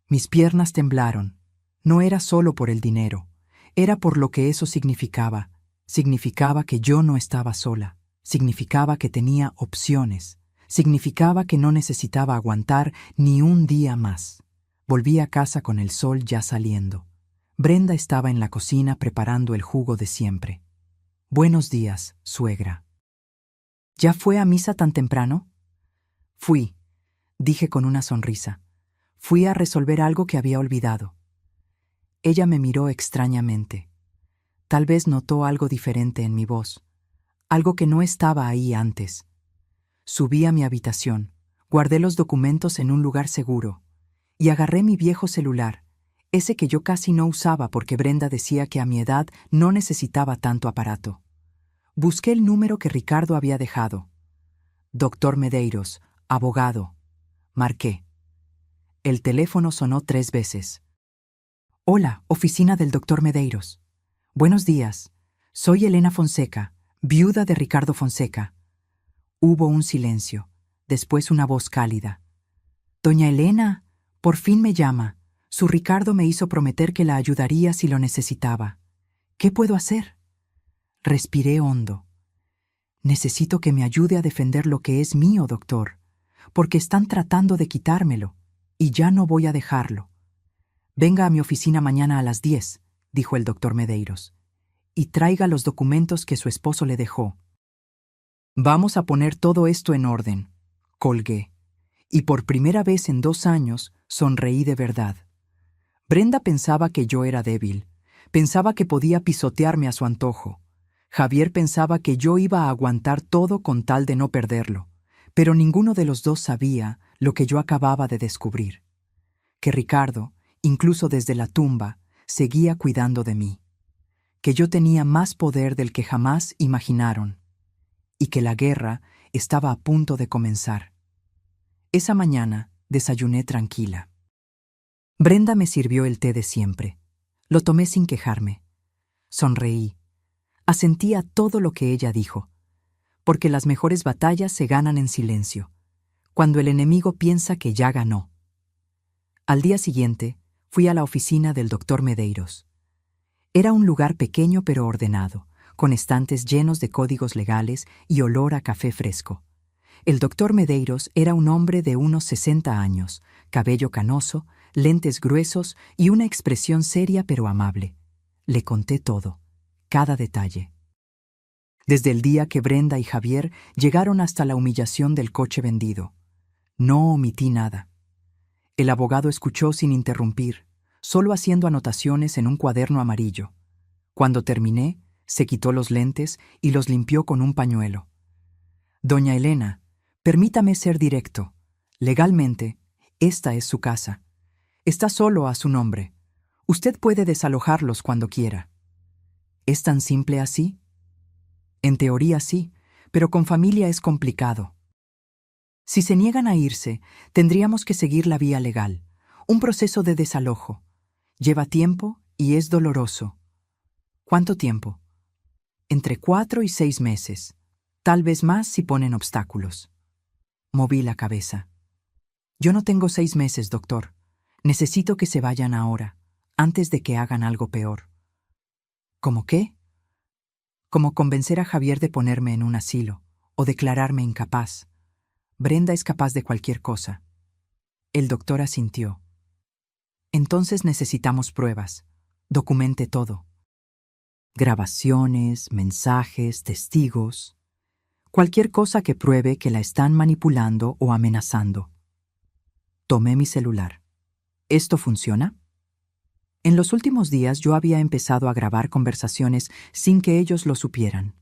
Mis piernas temblaron. No era solo por el dinero, era por lo que eso significaba. Significaba que yo no estaba sola, significaba que tenía opciones, significaba que no necesitaba aguantar ni un día más. Volví a casa con el sol ya saliendo. Brenda estaba en la cocina preparando el jugo de siempre. «Buenos días, suegra». «¿Ya fue a misa tan temprano?» «Fui», dije con una sonrisa. «Fui a resolver algo que había olvidado». Ella me miró extrañamente. Tal vez notó algo diferente en mi voz, algo que no estaba ahí antes. Subí a mi habitación, guardé los documentos en un lugar seguro y agarré mi viejo celular, ese que yo casi no usaba porque Brenda decía que a mi edad no necesitaba tanto aparato. Busqué el número que Ricardo había dejado. «Doctor Medeiros, abogado». Marqué. El teléfono sonó 3 veces. «Hola, oficina del doctor Medeiros. Buenos días. Soy Elena Fonseca, viuda de Ricardo Fonseca». Hubo un silencio, después una voz cálida. «Doña Elena, por fin me llama. Su Ricardo me hizo prometer que la ayudaría si lo necesitaba. ¿Qué puedo hacer?» Respiré hondo. «Necesito que me ayude a defender lo que es mío, doctor, porque están tratando de quitármelo, y ya no voy a dejarlo». «Venga a mi oficina mañana a las 10», dijo el doctor Medeiros, «y traiga los documentos que su esposo le dejó». «Vamos a poner todo esto en orden», colgué, y por primera vez en 2 años sonreí de verdad. Brenda pensaba que yo era débil, pensaba que podía pisotearme a su antojo. Javier pensaba que yo iba a aguantar todo con tal de no perderlo, pero ninguno de los dos sabía lo que yo acababa de descubrir. Que Ricardo, incluso desde la tumba, seguía cuidando de mí. Que yo tenía más poder del que jamás imaginaron. Y que la guerra estaba a punto de comenzar. Esa mañana desayuné tranquila. Brenda me sirvió el té de siempre. Lo tomé sin quejarme. Sonreí. Asentí a todo lo que ella dijo. Porque las mejores batallas se ganan en silencio, cuando el enemigo piensa que ya ganó. Al día siguiente, fui a la oficina del doctor Medeiros. Era un lugar pequeño pero ordenado, con estantes llenos de códigos legales y olor a café fresco. El doctor Medeiros era un hombre de unos 60 años, cabello canoso, lentes gruesos y una expresión seria pero amable. Le conté todo, cada detalle. Desde el día que Brenda y Javier llegaron hasta la humillación del coche vendido. No omití nada. El abogado escuchó sin interrumpir, solo haciendo anotaciones en un cuaderno amarillo. Cuando terminé, se quitó los lentes y los limpió con un pañuelo. «Doña Elena, permítame ser directo. Legalmente, esta es su casa. Está solo a su nombre. Usted puede desalojarlos cuando quiera». «¿Es tan simple así?» «En teoría sí, pero con familia es complicado. Si se niegan a irse, tendríamos que seguir la vía legal, un proceso de desalojo. Lleva tiempo y es doloroso». «¿Cuánto tiempo?» «Entre 4 y 6 meses, tal vez más si ponen obstáculos». Moví la cabeza. «Yo no tengo 6 meses, doctor. Necesito que se vayan ahora, antes de que hagan algo peor». «¿Cómo qué?» «Como convencer a Javier de ponerme en un asilo, o declararme incapaz. Brenda es capaz de cualquier cosa». El doctor asintió. «Entonces necesitamos pruebas. Documente todo. Grabaciones, mensajes, testigos. Cualquier cosa que pruebe que la están manipulando o amenazando». Tomé mi celular. ¿Esto funciona? En los últimos días yo había empezado a grabar conversaciones sin que ellos lo supieran.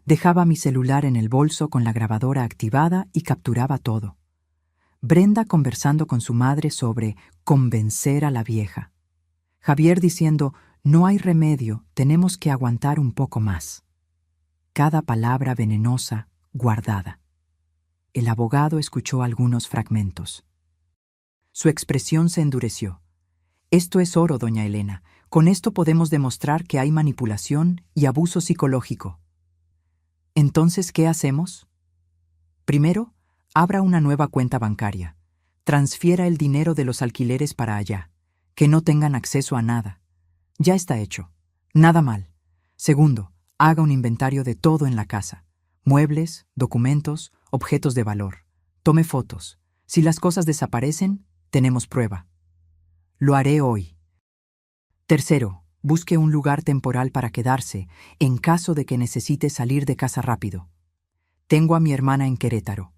Dejaba mi celular en el bolso con la grabadora activada y capturaba todo. Brenda conversando con su madre sobre convencer a la vieja. Javier diciendo, no hay remedio, tenemos que aguantar un poco más. Cada palabra venenosa, guardada. El abogado escuchó algunos fragmentos. Su expresión se endureció. Esto es oro, doña Elena. Con esto podemos demostrar que hay manipulación y abuso psicológico. Entonces, ¿qué hacemos? Primero, abra una nueva cuenta bancaria. Transfiera el dinero de los alquileres para allá. Que no tengan acceso a nada. Ya está hecho. Nada mal. Segundo, haga un inventario de todo en la casa. Muebles, documentos, objetos de valor. Tome fotos. Si las cosas desaparecen, tenemos prueba. Lo haré hoy. Tercero, busque un lugar temporal para quedarse en caso de que necesite salir de casa rápido. Tengo a mi hermana en Querétaro.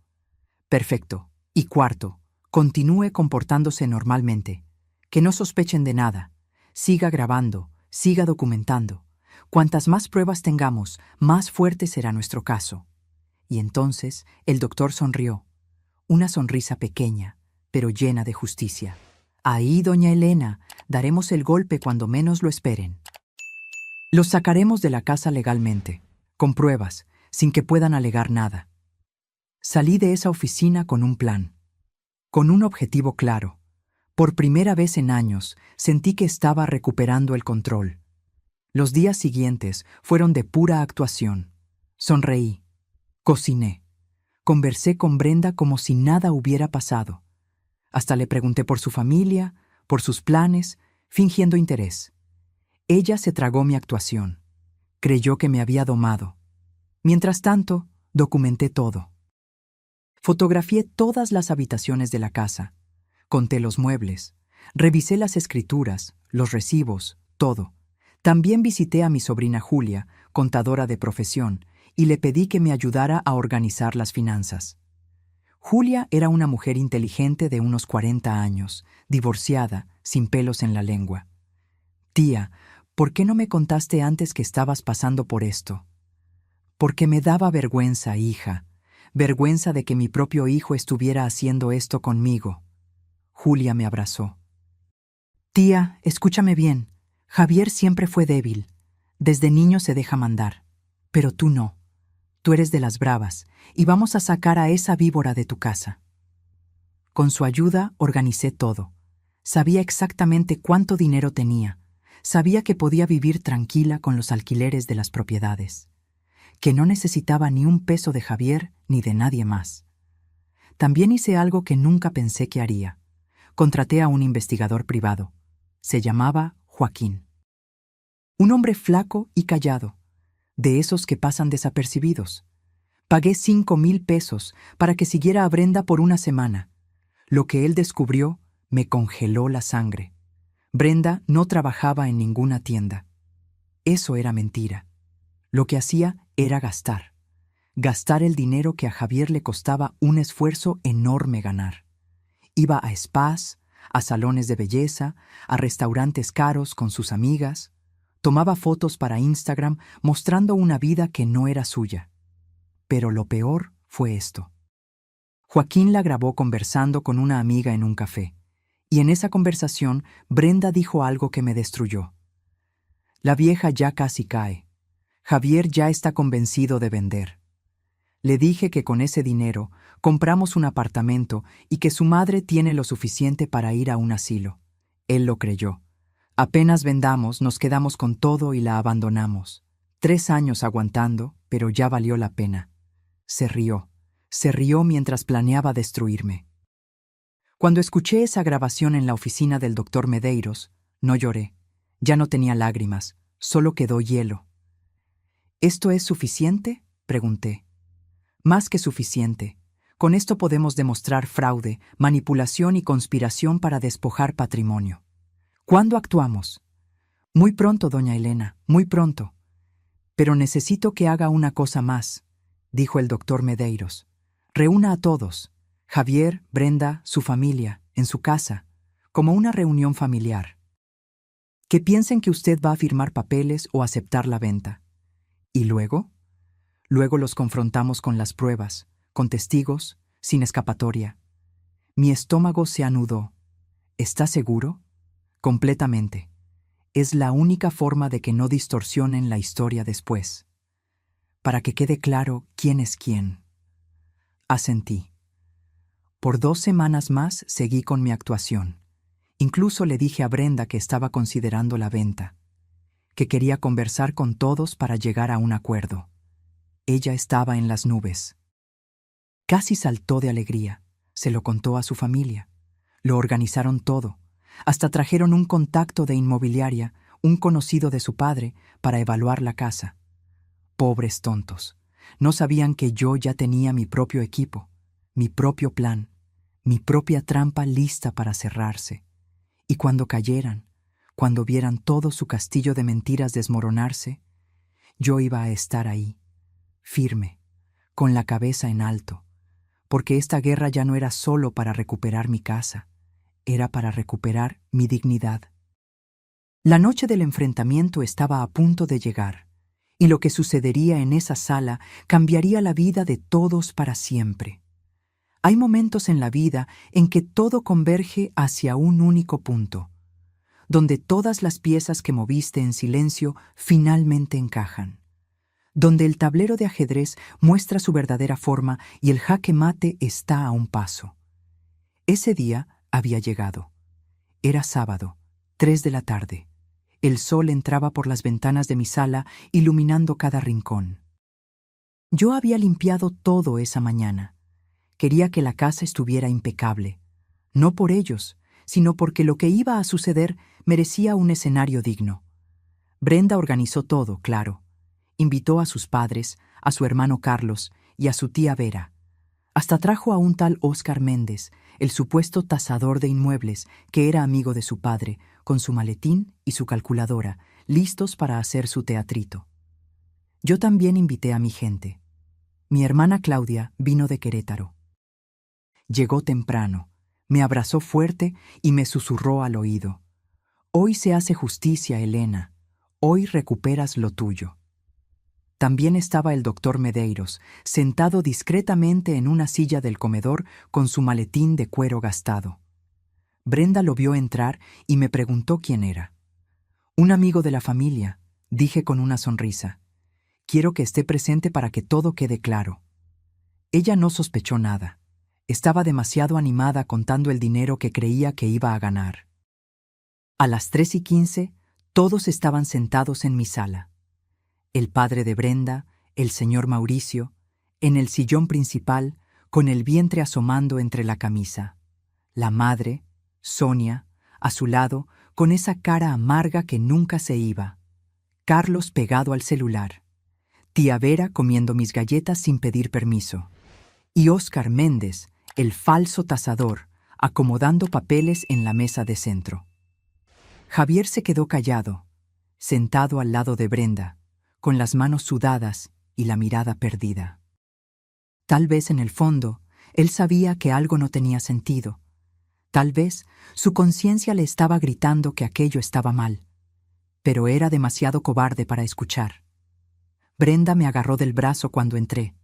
Perfecto. Y cuarto, continúe comportándose normalmente. Que no sospechen de nada. Siga grabando, siga documentando. Cuantas más pruebas tengamos, más fuerte será nuestro caso. Y entonces el doctor sonrió. Una sonrisa pequeña, pero llena de justicia. Ahí, doña Elena, daremos el golpe cuando menos lo esperen. Los sacaremos de la casa legalmente, con pruebas, sin que puedan alegar nada. Salí de esa oficina con un plan, con un objetivo claro. Por primera vez en años, sentí que estaba recuperando el control. Los días siguientes fueron de pura actuación. Sonreí, cociné, conversé con Brenda como si nada hubiera pasado. Hasta le pregunté por su familia, por sus planes, fingiendo interés. Ella se tragó mi actuación. Creyó que me había domado. Mientras tanto, documenté todo. Fotografié todas las habitaciones de la casa. Conté los muebles. Revisé las escrituras, los recibos, todo. También visité a mi sobrina Julia, contadora de profesión, y le pedí que me ayudara a organizar las finanzas. Julia era una mujer inteligente de unos 40 años, divorciada, sin pelos en la lengua. Tía, ¿por qué no me contaste antes que estabas pasando por esto? Porque me daba vergüenza, hija, vergüenza de que mi propio hijo estuviera haciendo esto conmigo. Julia me abrazó. Tía, escúchame bien, Javier siempre fue débil. Desde niño se deja mandar. Pero tú no. Tú eres de las bravas, y vamos a sacar a esa víbora de tu casa. Con su ayuda organicé todo. Sabía exactamente cuánto dinero tenía. Sabía que podía vivir tranquila con los alquileres de las propiedades. Que no necesitaba ni un peso de Javier ni de nadie más. También hice algo que nunca pensé que haría. Contraté a un investigador privado. Se llamaba Joaquín. Un hombre flaco y callado, de esos que pasan desapercibidos. Pagué 5,000 pesos para que siguiera a Brenda por una semana. Lo que él descubrió me congeló la sangre. Brenda no trabajaba en ninguna tienda. Eso era mentira. Lo que hacía era gastar. Gastar el dinero que a Javier le costaba un esfuerzo enorme ganar. Iba a spas, a salones de belleza, a restaurantes caros con sus amigas. Tomaba fotos para Instagram mostrando una vida que no era suya. Pero lo peor fue esto. Joaquín la grabó conversando con una amiga en un café, y en esa conversación Brenda dijo algo que me destruyó. La vieja ya casi cae. Javier ya está convencido de vender. Le dije que con ese dinero compramos un apartamento y que su madre tiene lo suficiente para ir a un asilo. Él lo creyó. Apenas vendamos, nos quedamos con todo y la abandonamos. 3 años aguantando, pero ya valió la pena. Se rió mientras planeaba destruirme. Cuando escuché esa grabación en la oficina del doctor Medeiros, no lloré. Ya no tenía lágrimas, solo quedó hielo. ¿Esto es suficiente?, pregunté. Más que suficiente. Con esto podemos demostrar fraude, manipulación y conspiración para despojar patrimonio. ¿Cuándo actuamos? Muy pronto, doña Elena, muy pronto. Pero necesito que haga una cosa más, dijo el doctor Medeiros. Reúna a todos, Javier, Brenda, su familia, en su casa. como una reunión familiar. Que piensen que usted va a firmar papeles o aceptar la venta. ¿Y luego? Luego los confrontamos con las pruebas, con testigos, sin escapatoria. Mi estómago se anudó. ¿Está seguro? Completamente. Es la única forma de que no distorsionen la historia después. Para que quede claro quién es quién. Asentí. Por 2 semanas más seguí con mi actuación. Incluso le dije a Brenda que estaba considerando la venta, que quería conversar con todos para llegar a un acuerdo. Ella estaba en las nubes. Casi saltó de alegría. Se lo contó a su familia. Lo organizaron todo. Hasta trajeron un contacto de inmobiliaria, un conocido de su padre, para evaluar la casa. Pobres tontos. No sabían que yo ya tenía mi propio equipo, mi propio plan, mi propia trampa lista para cerrarse. Y cuando cayeran, cuando vieran todo su castillo de mentiras desmoronarse, yo iba a estar ahí, firme, con la cabeza en alto, porque esta guerra ya no era solo para recuperar mi casa, era para recuperar mi dignidad. La noche del enfrentamiento estaba a punto de llegar, y lo que sucedería en esa sala cambiaría la vida de todos para siempre. Hay momentos en la vida en que todo converge hacia un único punto, donde todas las piezas que moviste en silencio finalmente encajan, donde el tablero de ajedrez muestra su verdadera forma y el jaque mate está a un paso. Ese día había llegado. Era sábado, 3 de la tarde. El sol entraba por las ventanas de mi sala, iluminando cada rincón. Yo había limpiado todo esa mañana. Quería que la casa estuviera impecable, no por ellos, sino porque lo que iba a suceder merecía un escenario digno. Brenda organizó todo, claro. Invitó a sus padres, a su hermano Carlos y a su tía Vera. Hasta trajo a un tal Óscar Méndez, el supuesto tasador de inmuebles, que era amigo de su padre, con su maletín y su calculadora, listos para hacer su teatrito. Yo también invité a mi gente. Mi hermana Claudia vino de Querétaro. Llegó temprano, me abrazó fuerte y me susurró al oído. Hoy se hace justicia, Elena. Hoy recuperas lo tuyo. También estaba el doctor Medeiros, sentado discretamente en una silla del comedor con su maletín de cuero gastado. Brenda lo vio entrar y me preguntó quién era. Un amigo de la familia, dije con una sonrisa. Quiero que esté presente para que todo quede claro. Ella no sospechó nada. Estaba demasiado animada contando el dinero que creía que iba a ganar. A las 3:15, todos estaban sentados en mi sala. El padre de Brenda, el señor Mauricio, en el sillón principal, con el vientre asomando entre la camisa. La madre, Sonia, a su lado, con esa cara amarga que nunca se iba. Carlos pegado al celular. Tía Vera comiendo mis galletas sin pedir permiso. Y Óscar Méndez, el falso tasador, acomodando papeles en la mesa de centro. Javier se quedó callado, sentado al lado de Brenda, con las manos sudadas y la mirada perdida. Tal vez en el fondo, él sabía que algo no tenía sentido. Tal vez su conciencia le estaba gritando que aquello estaba mal, pero era demasiado cobarde para escuchar. Brenda me agarró del brazo cuando entré.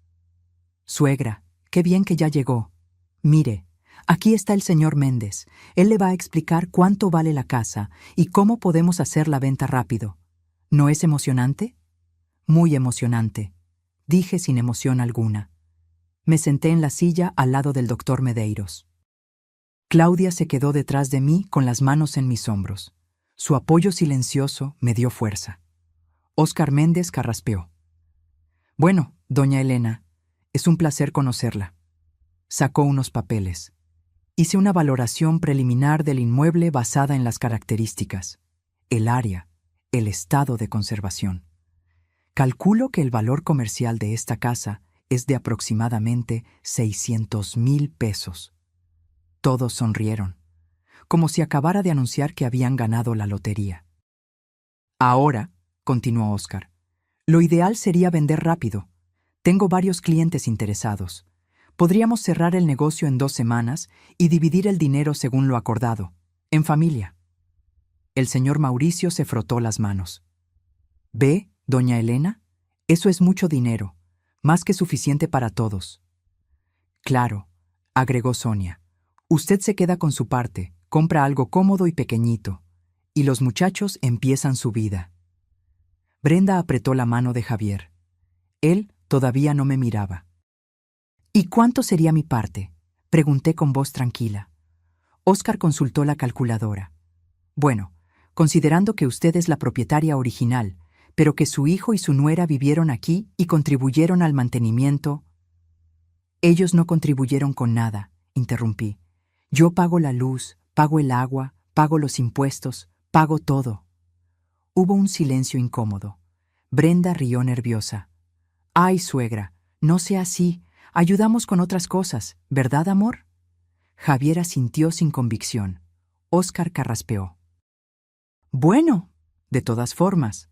Suegra, qué bien que ya llegó. Mire, aquí está el señor Méndez. Él le va a explicar cuánto vale la casa y cómo podemos hacer la venta rápido. ¿No es emocionante? Muy emocionante, dije sin emoción alguna. Me senté en la silla al lado del doctor Medeiros. Claudia se quedó detrás de mí con las manos en mis hombros. Su apoyo silencioso me dio fuerza. Óscar Méndez carraspeó. Bueno, doña Elena, es un placer conocerla. Sacó unos papeles. Hice una valoración preliminar del inmueble basada en las características, el área, el estado de conservación. Calculo que el valor comercial de esta casa es de aproximadamente 600,000 pesos. Todos sonrieron, como si acabara de anunciar que habían ganado la lotería. Ahora, continuó Óscar, lo ideal sería vender rápido. Tengo varios clientes interesados. Podríamos cerrar el negocio en 2 semanas y dividir el dinero según lo acordado. En familia. El señor Mauricio se frotó las manos. ¿Ve, doña Elena? Eso es mucho dinero, más que suficiente para todos. Claro, agregó Sonia. Usted se queda con su parte, compra algo cómodo y pequeñito, y los muchachos empiezan su vida. Brenda apretó la mano de Javier. Él todavía no me miraba. ¿Y cuánto sería mi parte?, pregunté con voz tranquila. Óscar consultó la calculadora. Bueno, considerando que usted es la propietaria original, pero que su hijo y su nuera vivieron aquí y contribuyeron al mantenimiento. Ellos no contribuyeron con nada, interrumpí. Yo pago la luz, pago el agua, pago los impuestos, pago todo. Hubo un silencio incómodo. Brenda rió nerviosa. Ay, suegra, no sea así. Ayudamos con otras cosas, ¿verdad, amor? Javier asintió sin convicción. Óscar carraspeó. Bueno, de todas formas,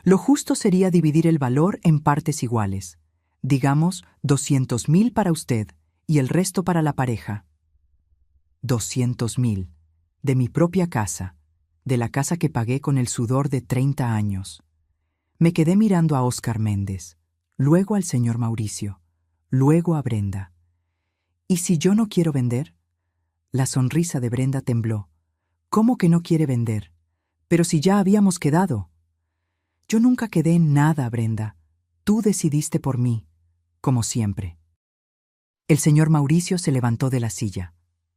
lo justo sería dividir el valor en partes iguales. Digamos, 200,000 para usted y el resto para la pareja. 200,000. De mi propia casa, de la casa que pagué con el sudor de 30 años. Me quedé mirando a Óscar Méndez, luego al señor Mauricio, luego a Brenda. ¿Y si yo no quiero vender? La sonrisa de Brenda tembló. ¿Cómo que no quiere vender? Pero si ya habíamos quedado. Yo nunca quedé en nada, Brenda. Tú decidiste por mí, como siempre. El señor Mauricio se levantó de la silla.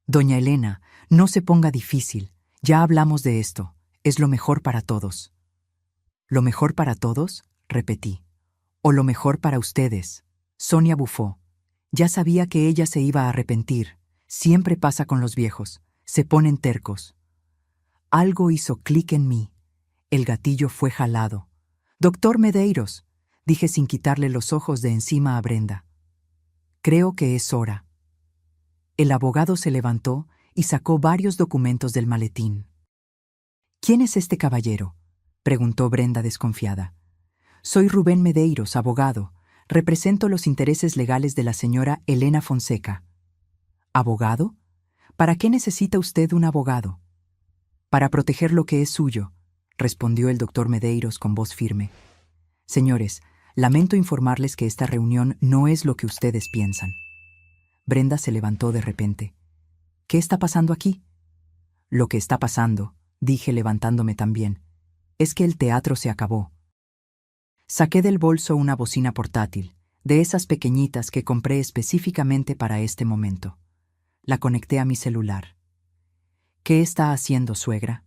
Doña Elena, no se ponga difícil. Ya hablamos de esto. Es lo mejor para todos. ¿Lo mejor para todos?, repetí. ¿O lo mejor para ustedes? Sonia bufó. Ya sabía que ella se iba a arrepentir. Siempre pasa con los viejos. Se ponen tercos. Algo hizo clic en mí. El gatillo fue jalado. «Doctor Medeiros», dije sin quitarle los ojos de encima a Brenda. «Creo que es hora». El abogado se levantó y sacó varios documentos del maletín. «¿Quién es este caballero?», preguntó Brenda desconfiada. «Soy Rubén Medeiros, abogado. Represento los intereses legales de la señora Elena Fonseca». «¿Abogado? ¿Para qué necesita usted un abogado?» «Para proteger lo que es suyo», respondió el doctor Medeiros con voz firme. «Señores, lamento informarles que esta reunión no es lo que ustedes piensan». Brenda se levantó de repente. «¿Qué está pasando aquí?». «Lo que está pasando», dije levantándome también, «es que el teatro se acabó». Saqué del bolso una bocina portátil, de esas pequeñitas que compré específicamente para este momento. La conecté a mi celular. «¿Qué está haciendo, suegra?».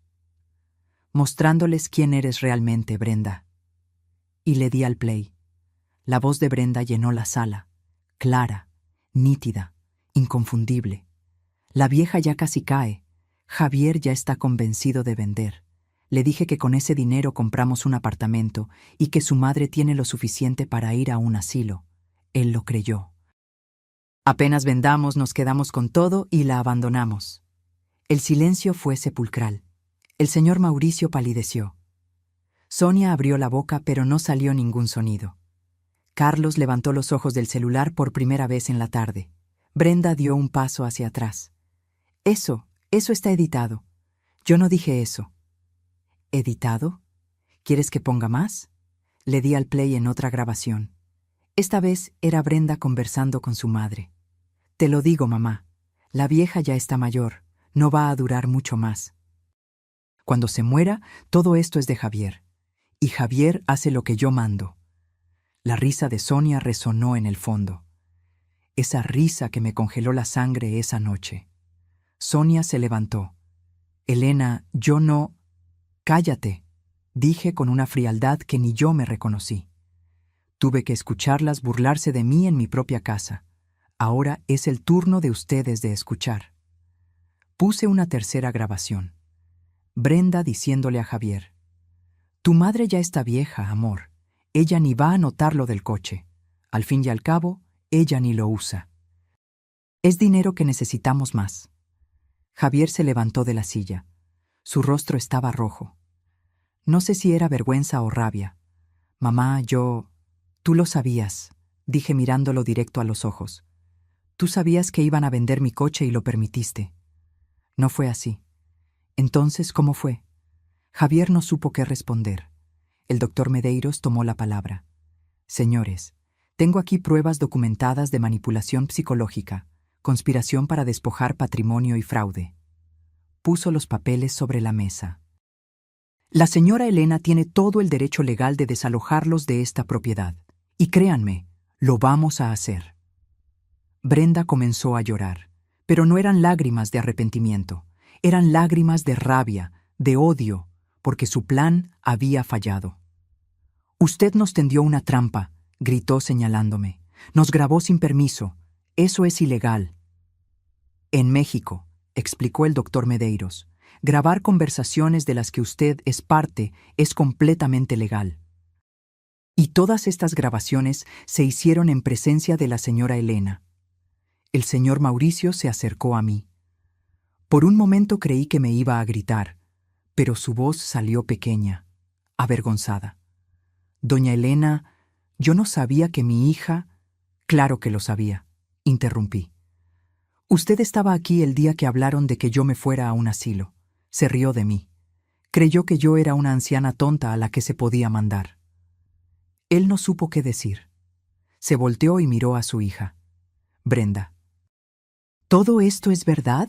«Mostrándoles quién eres realmente, Brenda». Y le di al play. La voz de Brenda llenó la sala, clara, nítida, inconfundible. La vieja ya casi cae. Javier ya está convencido de vender. Le dije que con ese dinero compramos un apartamento y que su madre tiene lo suficiente para ir a un asilo. Él lo creyó. Apenas vendamos, nos quedamos con todo y la abandonamos. El silencio fue sepulcral. El señor Mauricio palideció. Sonia abrió la boca, pero no salió ningún sonido. Carlos levantó los ojos del celular por primera vez en la tarde. Brenda dio un paso hacia atrás. Eso está editado. Yo no dije eso». «¿Editado? ¿Quieres que ponga más?». Le di al play en otra grabación. Esta vez era Brenda conversando con su madre. «Te lo digo, mamá. La vieja ya está mayor. No va a durar mucho más. Cuando se muera, todo esto es de Javier. Y Javier hace lo que yo mando». La risa de Sonia resonó en el fondo. Esa risa que me congeló la sangre esa noche. Sonia se levantó. «Elena, yo no...». «Cállate», dije con una frialdad que ni yo me reconocí. Tuve que escucharlas burlarse de mí en mi propia casa. Ahora es el turno de ustedes de escuchar. Puse una tercera grabación. Brenda diciéndole a Javier: «Tu madre ya está vieja, amor. Ella ni va a notar lo del coche. Al fin y al cabo, ella ni lo usa. Es dinero que necesitamos más». Javier se levantó de la silla. Su rostro estaba rojo. No sé si era vergüenza o rabia. «Mamá, yo...». «Tú lo sabías», dije mirándolo directo a los ojos. «Tú sabías que iban a vender mi coche y lo permitiste». «No fue así. Entonces, ¿cómo fue? Javier no supo qué responder. El doctor Medeiros tomó la palabra. Señores, tengo aquí pruebas documentadas de manipulación psicológica, conspiración para despojar patrimonio y fraude. Puso los papeles sobre la mesa. La señora Elena tiene todo el derecho legal de desalojarlos de esta propiedad. Y créanme, lo vamos a hacer. Brenda comenzó a llorar, pero no eran lágrimas de arrepentimiento, eran lágrimas de rabia, de odio, porque su plan había fallado. Usted nos tendió una trampa, gritó señalándome. Nos grabó sin permiso. Eso es ilegal. En México, explicó el doctor Medeiros, grabar conversaciones de las que usted es parte es completamente legal. Y todas estas grabaciones se hicieron en presencia de la señora Elena. El señor Mauricio se acercó a mí. Por un momento creí que me iba a gritar, pero su voz salió pequeña, avergonzada. Doña Elena, yo no sabía que mi hija... Claro que lo sabía, interrumpí. Usted estaba aquí el día que hablaron de que yo me fuera a un asilo. Se rió de mí. Creyó que yo era una anciana tonta a la que se podía mandar. Él no supo qué decir. Se volteó y miró a su hija. Brenda. ¿Todo esto es verdad?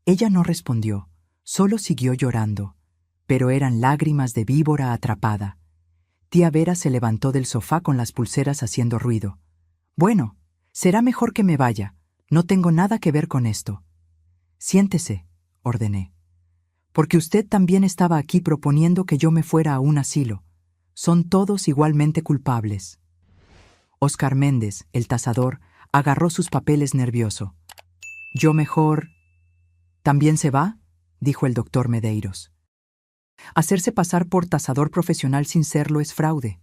Ella no respondió, solo siguió llorando, pero eran lágrimas de víbora atrapada. Tía Vera se levantó del sofá con las pulseras haciendo ruido. Bueno, será mejor que me vaya. No tengo nada que ver con esto. Siéntese, ordené. Porque usted también estaba aquí proponiendo que yo me fuera a un asilo. Son todos igualmente culpables. Óscar Méndez, el tasador, agarró sus papeles nervioso. Yo mejor... ¿También se va? Dijo el doctor Medeiros. Hacerse pasar por tasador profesional sin serlo es fraude.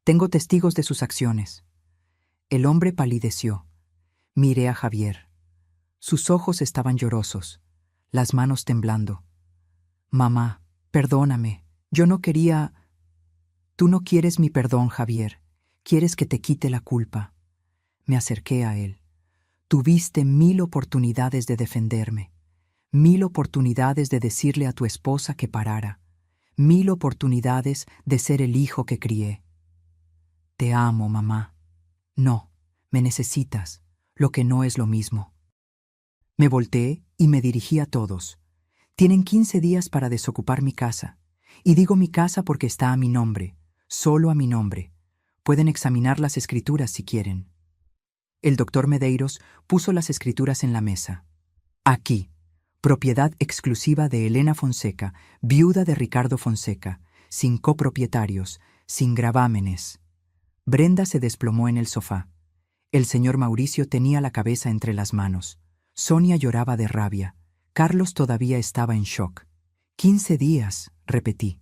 Tengo testigos de sus acciones. El hombre palideció. Miré a Javier. Sus ojos estaban llorosos, las manos temblando. Mamá, perdóname. Yo no quería... Tú no quieres mi perdón, Javier. Quieres que te quite la culpa. Me acerqué a él. Tuviste 1000 oportunidades de defenderme. 1000 oportunidades de decirle a tu esposa que parara. 1000 oportunidades de ser el hijo que crié. Te amo, mamá. No, me necesitas, lo que no es lo mismo. Me volteé y me dirigí a todos. Tienen 15 días para desocupar mi casa. Y digo mi casa porque está a mi nombre, solo a mi nombre. Pueden examinar las escrituras si quieren. El doctor Medeiros puso las escrituras en la mesa. Aquí. Propiedad exclusiva de Elena Fonseca, viuda de Ricardo Fonseca, sin copropietarios, sin gravámenes. Brenda se desplomó en el sofá. El señor Mauricio tenía la cabeza entre las manos. Sonia lloraba de rabia. Carlos todavía estaba en shock. 15 días, repetí.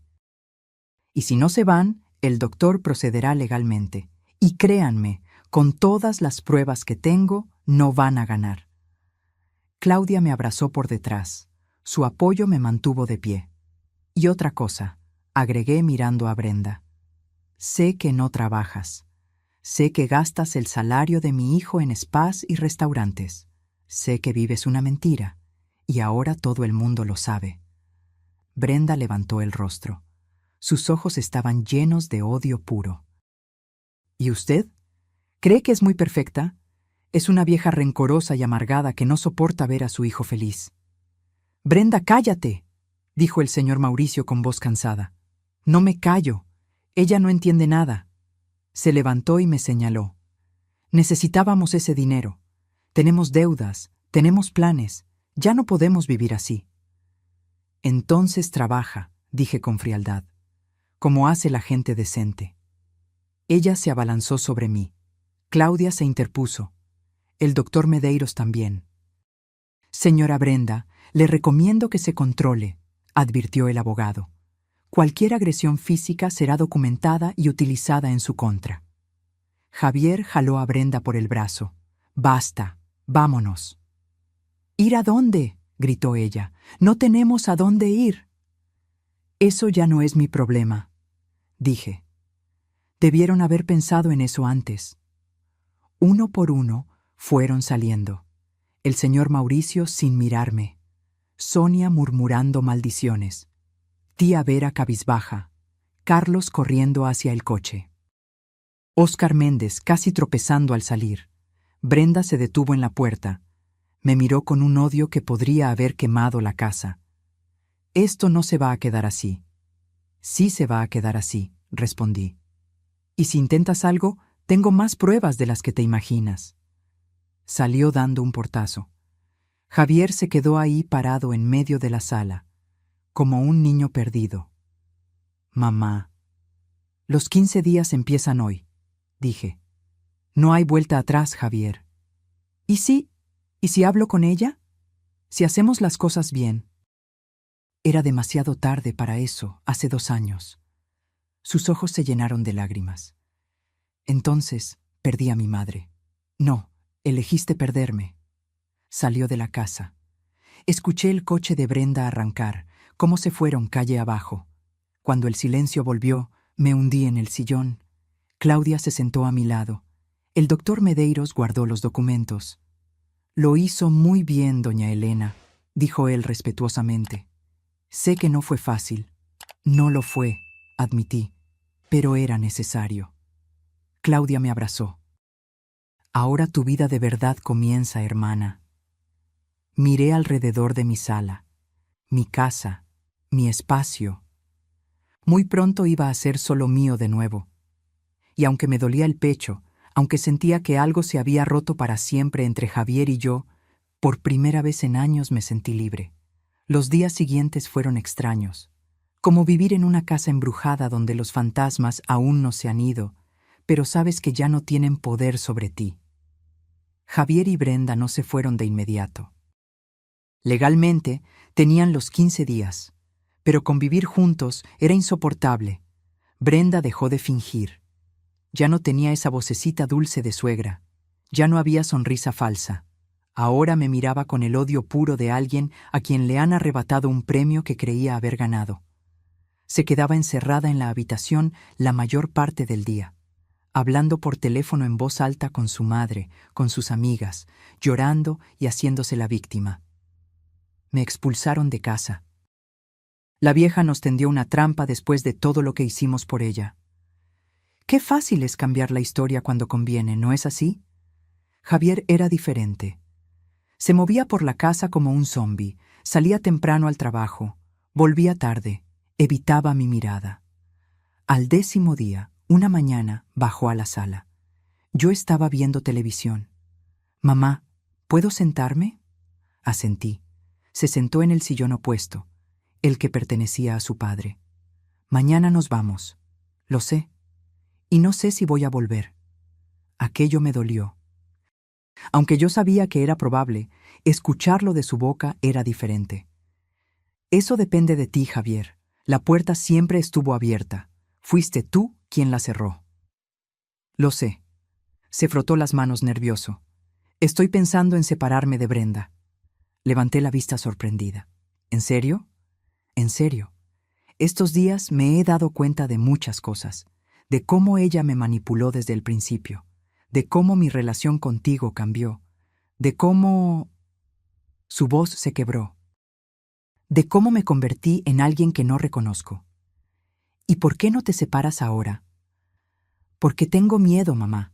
Y si no se van, el doctor procederá legalmente. Y créanme, con todas las pruebas que tengo, no van a ganar. Claudia me abrazó por detrás. Su apoyo me mantuvo de pie. Y otra cosa, agregué mirando a Brenda. Sé que no trabajas. Sé que gastas el salario de mi hijo en spas y restaurantes. Sé que vives una mentira. Y ahora todo el mundo lo sabe. Brenda levantó el rostro. Sus ojos estaban llenos de odio puro. ¿Y usted? ¿Cree que es muy perfecta? Es una vieja rencorosa y amargada que no soporta ver a su hijo feliz. Brenda, cállate, dijo el señor Mauricio con voz cansada. No me callo. Ella no entiende nada. Se levantó y me señaló. Necesitábamos ese dinero. Tenemos deudas, tenemos planes. Ya no podemos vivir así. Entonces trabaja, dije con frialdad, como hace la gente decente. Ella se abalanzó sobre mí. Claudia se interpuso. El doctor Medeiros también. Señora Brenda, le recomiendo que se controle, advirtió el abogado. Cualquier agresión física será documentada y utilizada en su contra. Javier jaló a Brenda por el brazo. Basta, vámonos. ¿Ir a dónde? Gritó ella. No tenemos a dónde ir. Eso ya no es mi problema, dije. Debieron haber pensado en eso antes. Uno por uno fueron saliendo. El señor Mauricio sin mirarme. Sonia murmurando maldiciones, tía Vera cabizbaja, Carlos corriendo hacia el coche. Óscar Méndez casi tropezando al salir. Brenda se detuvo en la puerta. Me miró con un odio que podría haber quemado la casa. Esto no se va a quedar así. Sí se va a quedar así, respondí. Y si intentas algo, tengo más pruebas de las que te imaginas. Salió dando un portazo. Javier se quedó ahí parado en medio de la sala, como un niño perdido. Mamá. Los 15 días empiezan hoy, dije. No hay vuelta atrás, Javier. ¿Y si? ¿Y si hablo con ella? Si hacemos las cosas bien. Era demasiado tarde para eso, hace 2 años. Sus ojos se llenaron de lágrimas. Entonces, perdí a mi madre. No, elegiste perderme. Salió de la casa. Escuché el coche de Brenda arrancar, cómo se fueron calle abajo. Cuando el silencio volvió, me hundí en el sillón. Claudia se sentó a mi lado. El doctor Medeiros guardó los documentos. Lo hizo muy bien, doña Elena, dijo él respetuosamente. Sé que no fue fácil. No lo fue, admití, pero era necesario. Claudia me abrazó. Ahora tu vida de verdad comienza, hermana. Miré alrededor de mi sala, mi casa, mi espacio. Muy pronto iba a ser solo mío de nuevo. Y aunque me dolía el pecho, aunque sentía que algo se había roto para siempre entre Javier y yo, por primera vez en años me sentí libre. Los días siguientes fueron extraños, como vivir en una casa embrujada donde los fantasmas aún no se han ido, pero sabes que ya no tienen poder sobre ti. Javier y Brenda no se fueron de inmediato. Legalmente, tenían los 15 días, pero convivir juntos era insoportable. Brenda dejó de fingir. Ya no tenía esa vocecita dulce de suegra. Ya no había sonrisa falsa. Ahora me miraba con el odio puro de alguien a quien le han arrebatado un premio que creía haber ganado. Se quedaba encerrada en la habitación la mayor parte del día, hablando por teléfono en voz alta con su madre, con sus amigas, llorando y haciéndose la víctima. Me expulsaron de casa. La vieja nos tendió una trampa después de todo lo que hicimos por ella. Qué fácil es cambiar la historia cuando conviene, ¿no es así? Javier era diferente. Se movía por la casa como un zombi, salía temprano al trabajo, volvía tarde, evitaba mi mirada. Al 10º día, una mañana, bajó a la sala. Yo estaba viendo televisión. «Mamá, ¿puedo sentarme?» Asentí. Se sentó en el sillón opuesto, el que pertenecía a su padre. «Mañana nos vamos. Lo sé. Y no sé si voy a volver». Aquello me dolió. Aunque yo sabía que era probable, escucharlo de su boca era diferente. «Eso depende de ti, Javier. La puerta siempre estuvo abierta. Fuiste tú quien la cerró». «Lo sé». Se frotó las manos nervioso. «Estoy pensando en separarme de Brenda». Levanté la vista sorprendida. «¿En serio?» «En serio. Estos días me he dado cuenta de muchas cosas, de cómo ella me manipuló desde el principio, de cómo mi relación contigo cambió, de cómo...» Su voz se quebró. «De cómo me convertí en alguien que no reconozco». «¿Y por qué no te separas ahora?» «Porque tengo miedo, mamá.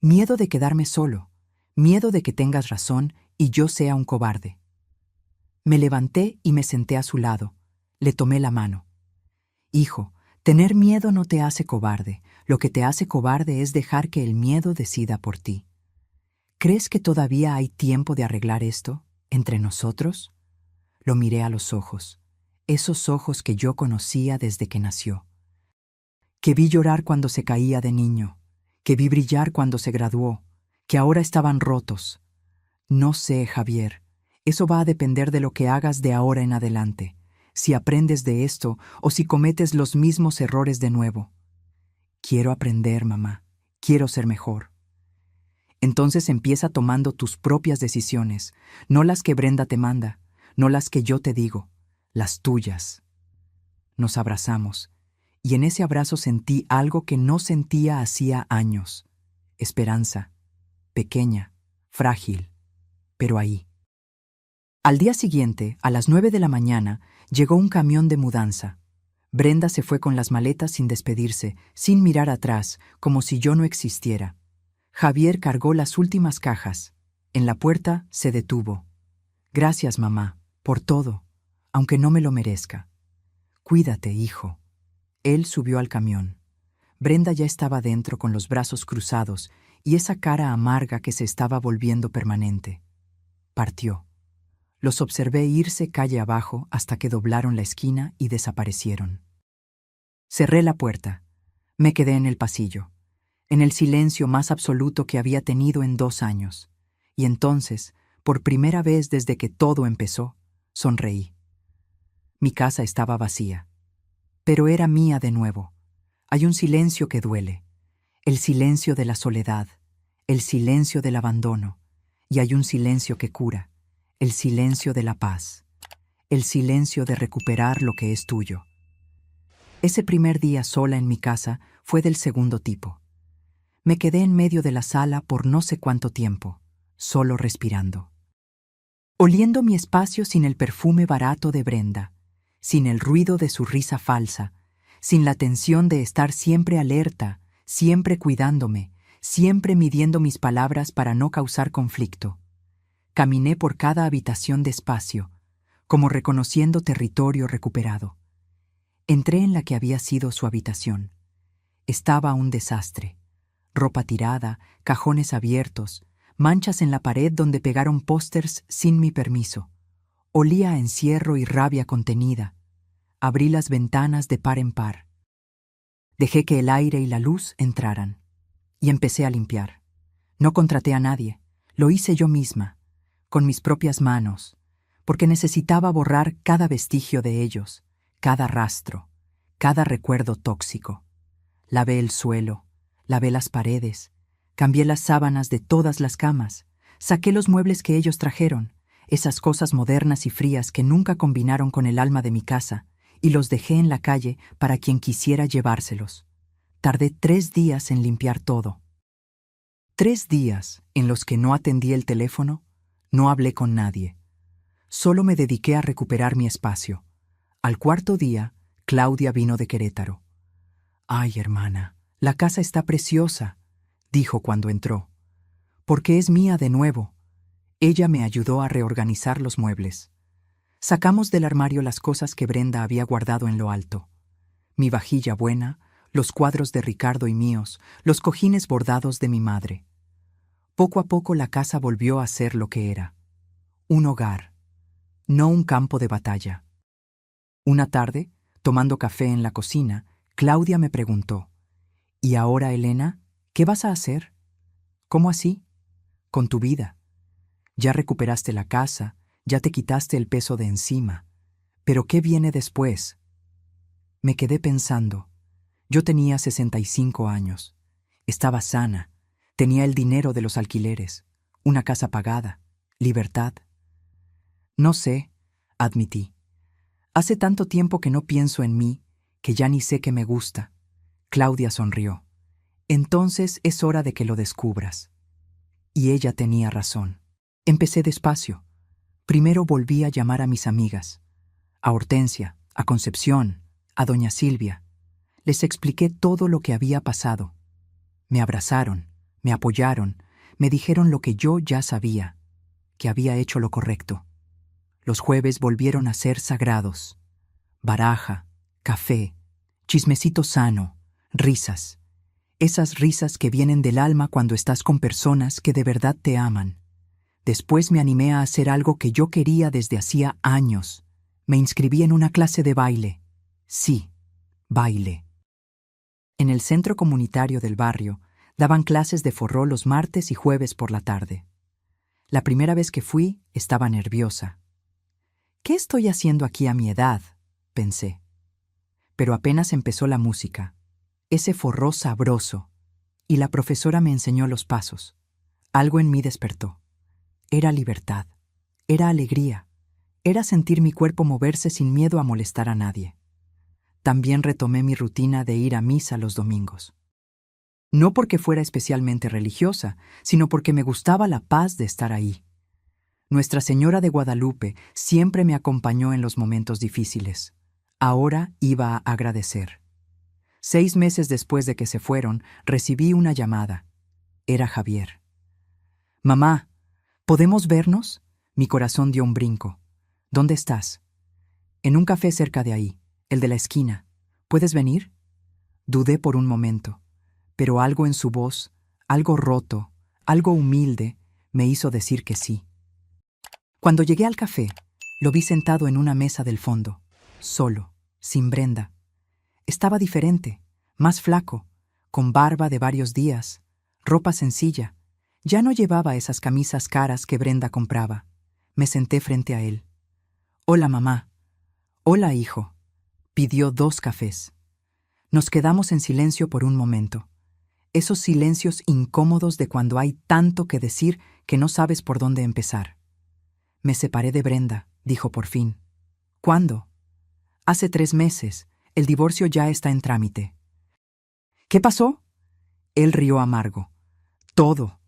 Miedo de quedarme solo. Miedo de que tengas razón y yo sea un cobarde». Me levanté y me senté a su lado. Le tomé la mano. «Hijo, tener miedo no te hace cobarde. Lo que te hace cobarde es dejar que el miedo decida por ti. ¿Crees que todavía hay tiempo de arreglar esto, entre nosotros?» Lo miré a los ojos, esos ojos que yo conocía desde que nació. Que vi llorar cuando se caía de niño, que vi brillar cuando se graduó, que ahora estaban rotos. No sé, Javier, eso va a depender de lo que hagas de ahora en adelante, si aprendes de esto o si cometes los mismos errores de nuevo. Quiero aprender, mamá, quiero ser mejor. Entonces empieza tomando tus propias decisiones, no las que Brenda te manda, no las que yo te digo, las tuyas. Nos abrazamos, y en ese abrazo sentí algo que no sentía hacía años. Esperanza, pequeña, frágil, pero ahí. Al día siguiente, a las 9 de la mañana, llegó un camión de mudanza. Brenda se fue con las maletas sin despedirse, sin mirar atrás, como si yo no existiera. Javier cargó las últimas cajas. En la puerta se detuvo. Gracias, mamá, por todo, aunque no me lo merezca. Cuídate, hijo. Él subió al camión. Brenda ya estaba dentro con los brazos cruzados y esa cara amarga que se estaba volviendo permanente. Partió. Los observé irse calle abajo hasta que doblaron la esquina y desaparecieron. Cerré la puerta. Me quedé en el pasillo, en el silencio más absoluto que había tenido en 2 años. Y entonces, por primera vez desde que todo empezó, sonreí. Mi casa estaba vacía, pero era mía de nuevo. Hay un silencio que duele, el silencio de la soledad, el silencio del abandono, y hay un silencio que cura, el silencio de la paz, el silencio de recuperar lo que es tuyo. Ese primer día sola en mi casa fue del segundo tipo. Me quedé en medio de la sala por no sé cuánto tiempo, solo respirando. Oliendo mi espacio sin el perfume barato de Brenda, sin el ruido de su risa falsa, sin la tensión de estar siempre alerta, siempre cuidándome, siempre midiendo mis palabras para no causar conflicto. Caminé por cada habitación despacio, como reconociendo territorio recuperado. Entré en la que había sido su habitación. Estaba un desastre. Ropa tirada, cajones abiertos, manchas en la pared donde pegaron pósters sin mi permiso. Olía a encierro y rabia contenida. Abrí las ventanas de par en par. Dejé que el aire y la luz entraran. Y empecé a limpiar. No contraté a nadie. Lo hice yo misma, con mis propias manos, porque necesitaba borrar cada vestigio de ellos, cada rastro, cada recuerdo tóxico. Lavé el suelo, lavé las paredes, cambié las sábanas de todas las camas, saqué los muebles que ellos trajeron, esas cosas modernas y frías que nunca combinaron con el alma de mi casa, y los dejé en la calle para quien quisiera llevárselos. Tardé 3 días en limpiar todo. 3 días en los que no atendí el teléfono, no hablé con nadie. Solo me dediqué a recuperar mi espacio. Al 4.º día, Claudia vino de Querétaro. «Ay, hermana, la casa está preciosa», dijo cuando entró. «Porque es mía de nuevo». Ella me ayudó a reorganizar los muebles. Sacamos del armario las cosas que Brenda había guardado en lo alto. Mi vajilla buena, los cuadros de Ricardo y míos, los cojines bordados de mi madre. Poco a poco la casa volvió a ser lo que era. Un hogar, no un campo de batalla. Una tarde, tomando café en la cocina, Claudia me preguntó: «¿Y ahora, Elena, qué vas a hacer?» «¿Cómo así?» «Con tu vida. Ya recuperaste la casa, ya te quitaste el peso de encima. ¿Pero qué viene después?» Me quedé pensando. Yo tenía 65 años. Estaba sana. Tenía el dinero de los alquileres, una casa pagada, libertad. «No sé», admití. «Hace tanto tiempo que no pienso en mí, que ya ni sé qué me gusta». Claudia sonrió. «Entonces es hora de que lo descubras». Y ella tenía razón. Empecé despacio. Primero volví a llamar a mis amigas, a Hortensia, a Concepción, a doña Silvia. Les expliqué todo lo que había pasado. Me abrazaron, me apoyaron, me dijeron lo que yo ya sabía, que había hecho lo correcto. Los jueves volvieron a ser sagrados. Baraja, café, chismecito sano, risas. Esas risas que vienen del alma cuando estás con personas que de verdad te aman. Después me animé a hacer algo que yo quería desde hacía años. Me inscribí en una clase de baile. Sí, baile. En el centro comunitario del barrio daban clases de forró los martes y jueves por la tarde. La primera vez que fui, estaba nerviosa. «¿Qué estoy haciendo aquí a mi edad?», pensé. Pero apenas empezó la música, ese forró sabroso, y la profesora me enseñó los pasos. Algo en mí despertó. Era libertad, era alegría, era sentir mi cuerpo moverse sin miedo a molestar a nadie. También retomé mi rutina de ir a misa los domingos. No porque fuera especialmente religiosa, sino porque me gustaba la paz de estar ahí. Nuestra Señora de Guadalupe siempre me acompañó en los momentos difíciles. Ahora iba a agradecer. 6 meses después de que se fueron, recibí una llamada. Era Javier. «Mamá, ¿podemos vernos?» Mi corazón dio un brinco. «¿Dónde estás?» «En un café cerca de ahí, el de la esquina. ¿Puedes venir?» Dudé por un momento, pero algo en su voz, algo roto, algo humilde, me hizo decir que sí. Cuando llegué al café, lo vi sentado en una mesa del fondo, solo, sin Brenda. Estaba diferente, más flaco, con barba de varios días, ropa sencilla. Ya no llevaba esas camisas caras que Brenda compraba. Me senté frente a él. «Hola, mamá». «Hola, hijo». Pidió 2 cafés. Nos quedamos en silencio por un momento. Esos silencios incómodos de cuando hay tanto que decir que no sabes por dónde empezar. «Me separé de Brenda», dijo por fin. «¿Cuándo?» «Hace 3 meses. El divorcio ya está en trámite». «¿Qué pasó?» Él rió amargo. «Todo.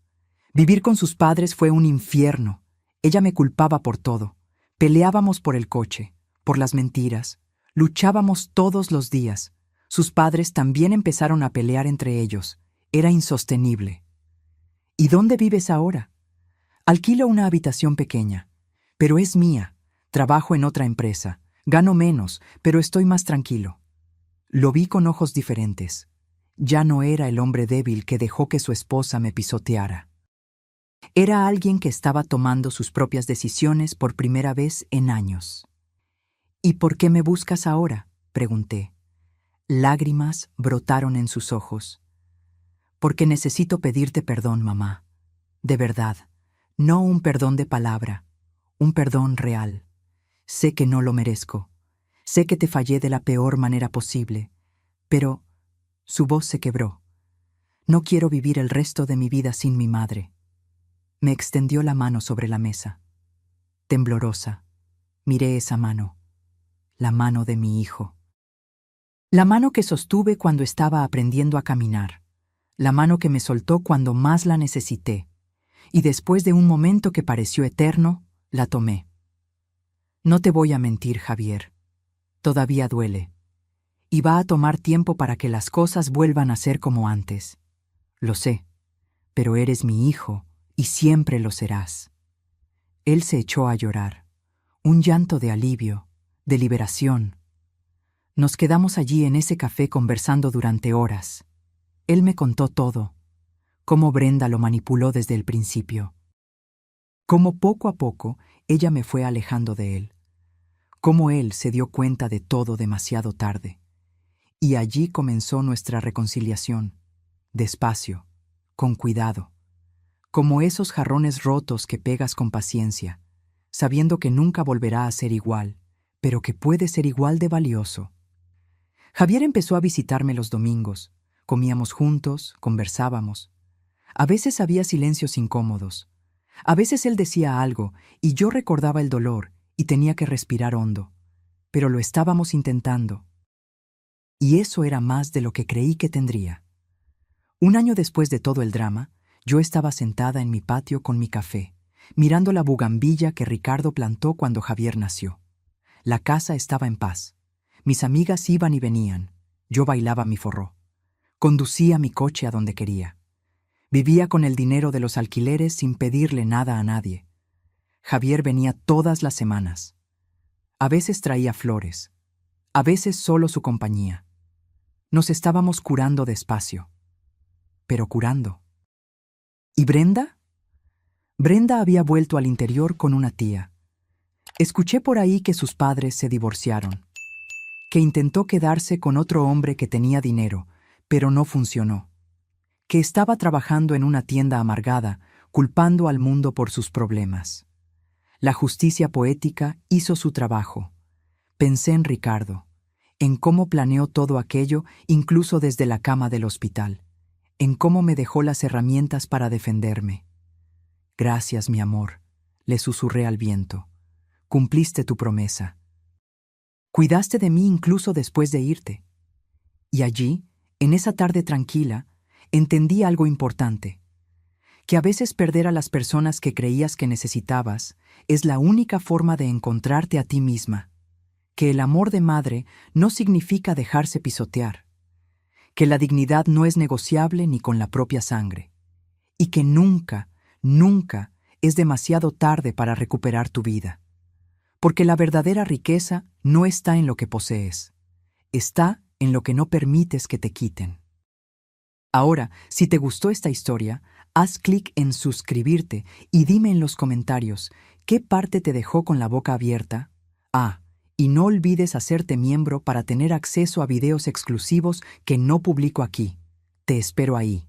Vivir con sus padres fue un infierno. Ella me culpaba por todo. Peleábamos por el coche, por las mentiras. Luchábamos todos los días. Sus padres también empezaron a pelear entre ellos. Era insostenible». «¿Y dónde vives ahora?» «Alquilo una habitación pequeña, pero es mía. Trabajo en otra empresa. Gano menos, pero estoy más tranquilo». Lo vi con ojos diferentes. Ya no era el hombre débil que dejó que su esposa me pisoteara. Era alguien que estaba tomando sus propias decisiones por primera vez en años. «¿Y por qué me buscas ahora?», pregunté. Lágrimas brotaron en sus ojos. «Porque necesito pedirte perdón, mamá. De verdad, no un perdón de palabra, un perdón real. Sé que no lo merezco. Sé que te fallé de la peor manera posible, pero…» Su voz se quebró. «No quiero vivir el resto de mi vida sin mi madre». Me extendió la mano sobre la mesa. Temblorosa, miré esa mano, la mano de mi hijo. La mano que sostuve cuando estaba aprendiendo a caminar. La mano que me soltó cuando más la necesité. Y después de un momento que pareció eterno, la tomé. «No te voy a mentir, Javier. Todavía duele. Y va a tomar tiempo para que las cosas vuelvan a ser como antes. Lo sé, pero eres mi hijo y siempre lo serás». Él se echó a llorar. Un llanto de alivio, de liberación. Nos quedamos allí en ese café conversando durante horas. Él me contó todo. Cómo Brenda lo manipuló desde el principio. Cómo poco a poco ella me fue alejando de él. Cómo él se dio cuenta de todo demasiado tarde. Y allí comenzó nuestra reconciliación. Despacio, con cuidado. Como esos jarrones rotos que pegas con paciencia, sabiendo que nunca volverá a ser igual, pero que puede ser igual de valioso. Javier empezó a visitarme los domingos. Comíamos juntos, conversábamos. A veces había silencios incómodos. A veces él decía algo y yo recordaba el dolor y tenía que respirar hondo. Pero lo estábamos intentando. Y eso era más de lo que creí que tendría. Un año después de todo el drama, yo estaba sentada en mi patio con mi café, mirando la bugambilla que Ricardo plantó cuando Javier nació. La casa estaba en paz. Mis amigas iban y venían. Yo bailaba mi forró. Conducía mi coche a donde quería. Vivía con el dinero de los alquileres sin pedirle nada a nadie. Javier venía todas las semanas. A veces traía flores. A veces solo su compañía. Nos estábamos curando despacio. Pero curando. ¿Y Brenda? Brenda había vuelto al interior con una tía. Escuché por ahí que sus padres se divorciaron, que intentó quedarse con otro hombre que tenía dinero, pero no funcionó, que estaba trabajando en una tienda amargada, culpando al mundo por sus problemas. La justicia poética hizo su trabajo. Pensé en Ricardo, en cómo planeó todo aquello incluso desde la cama del hospital, en cómo me dejó las herramientas para defenderme. «Gracias, mi amor», le susurré al viento. «Cumpliste tu promesa. Cuidaste de mí incluso después de irte». Y allí, en esa tarde tranquila, entendí algo importante. que a veces perder a las personas que creías que necesitabas es la única forma de encontrarte a ti misma, que el amor de madre no significa dejarse pisotear, que la dignidad no es negociable ni con la propia sangre, y que nunca, nunca es demasiado tarde para recuperar tu vida, porque la verdadera riqueza no está en lo que posees, está en lo que no permites que te quiten. Ahora, si te gustó esta historia, haz clic en suscribirte y dime en los comentarios qué parte te dejó con la boca abierta. Y no olvides hacerte miembro para tener acceso a videos exclusivos que no publico aquí. Te espero ahí.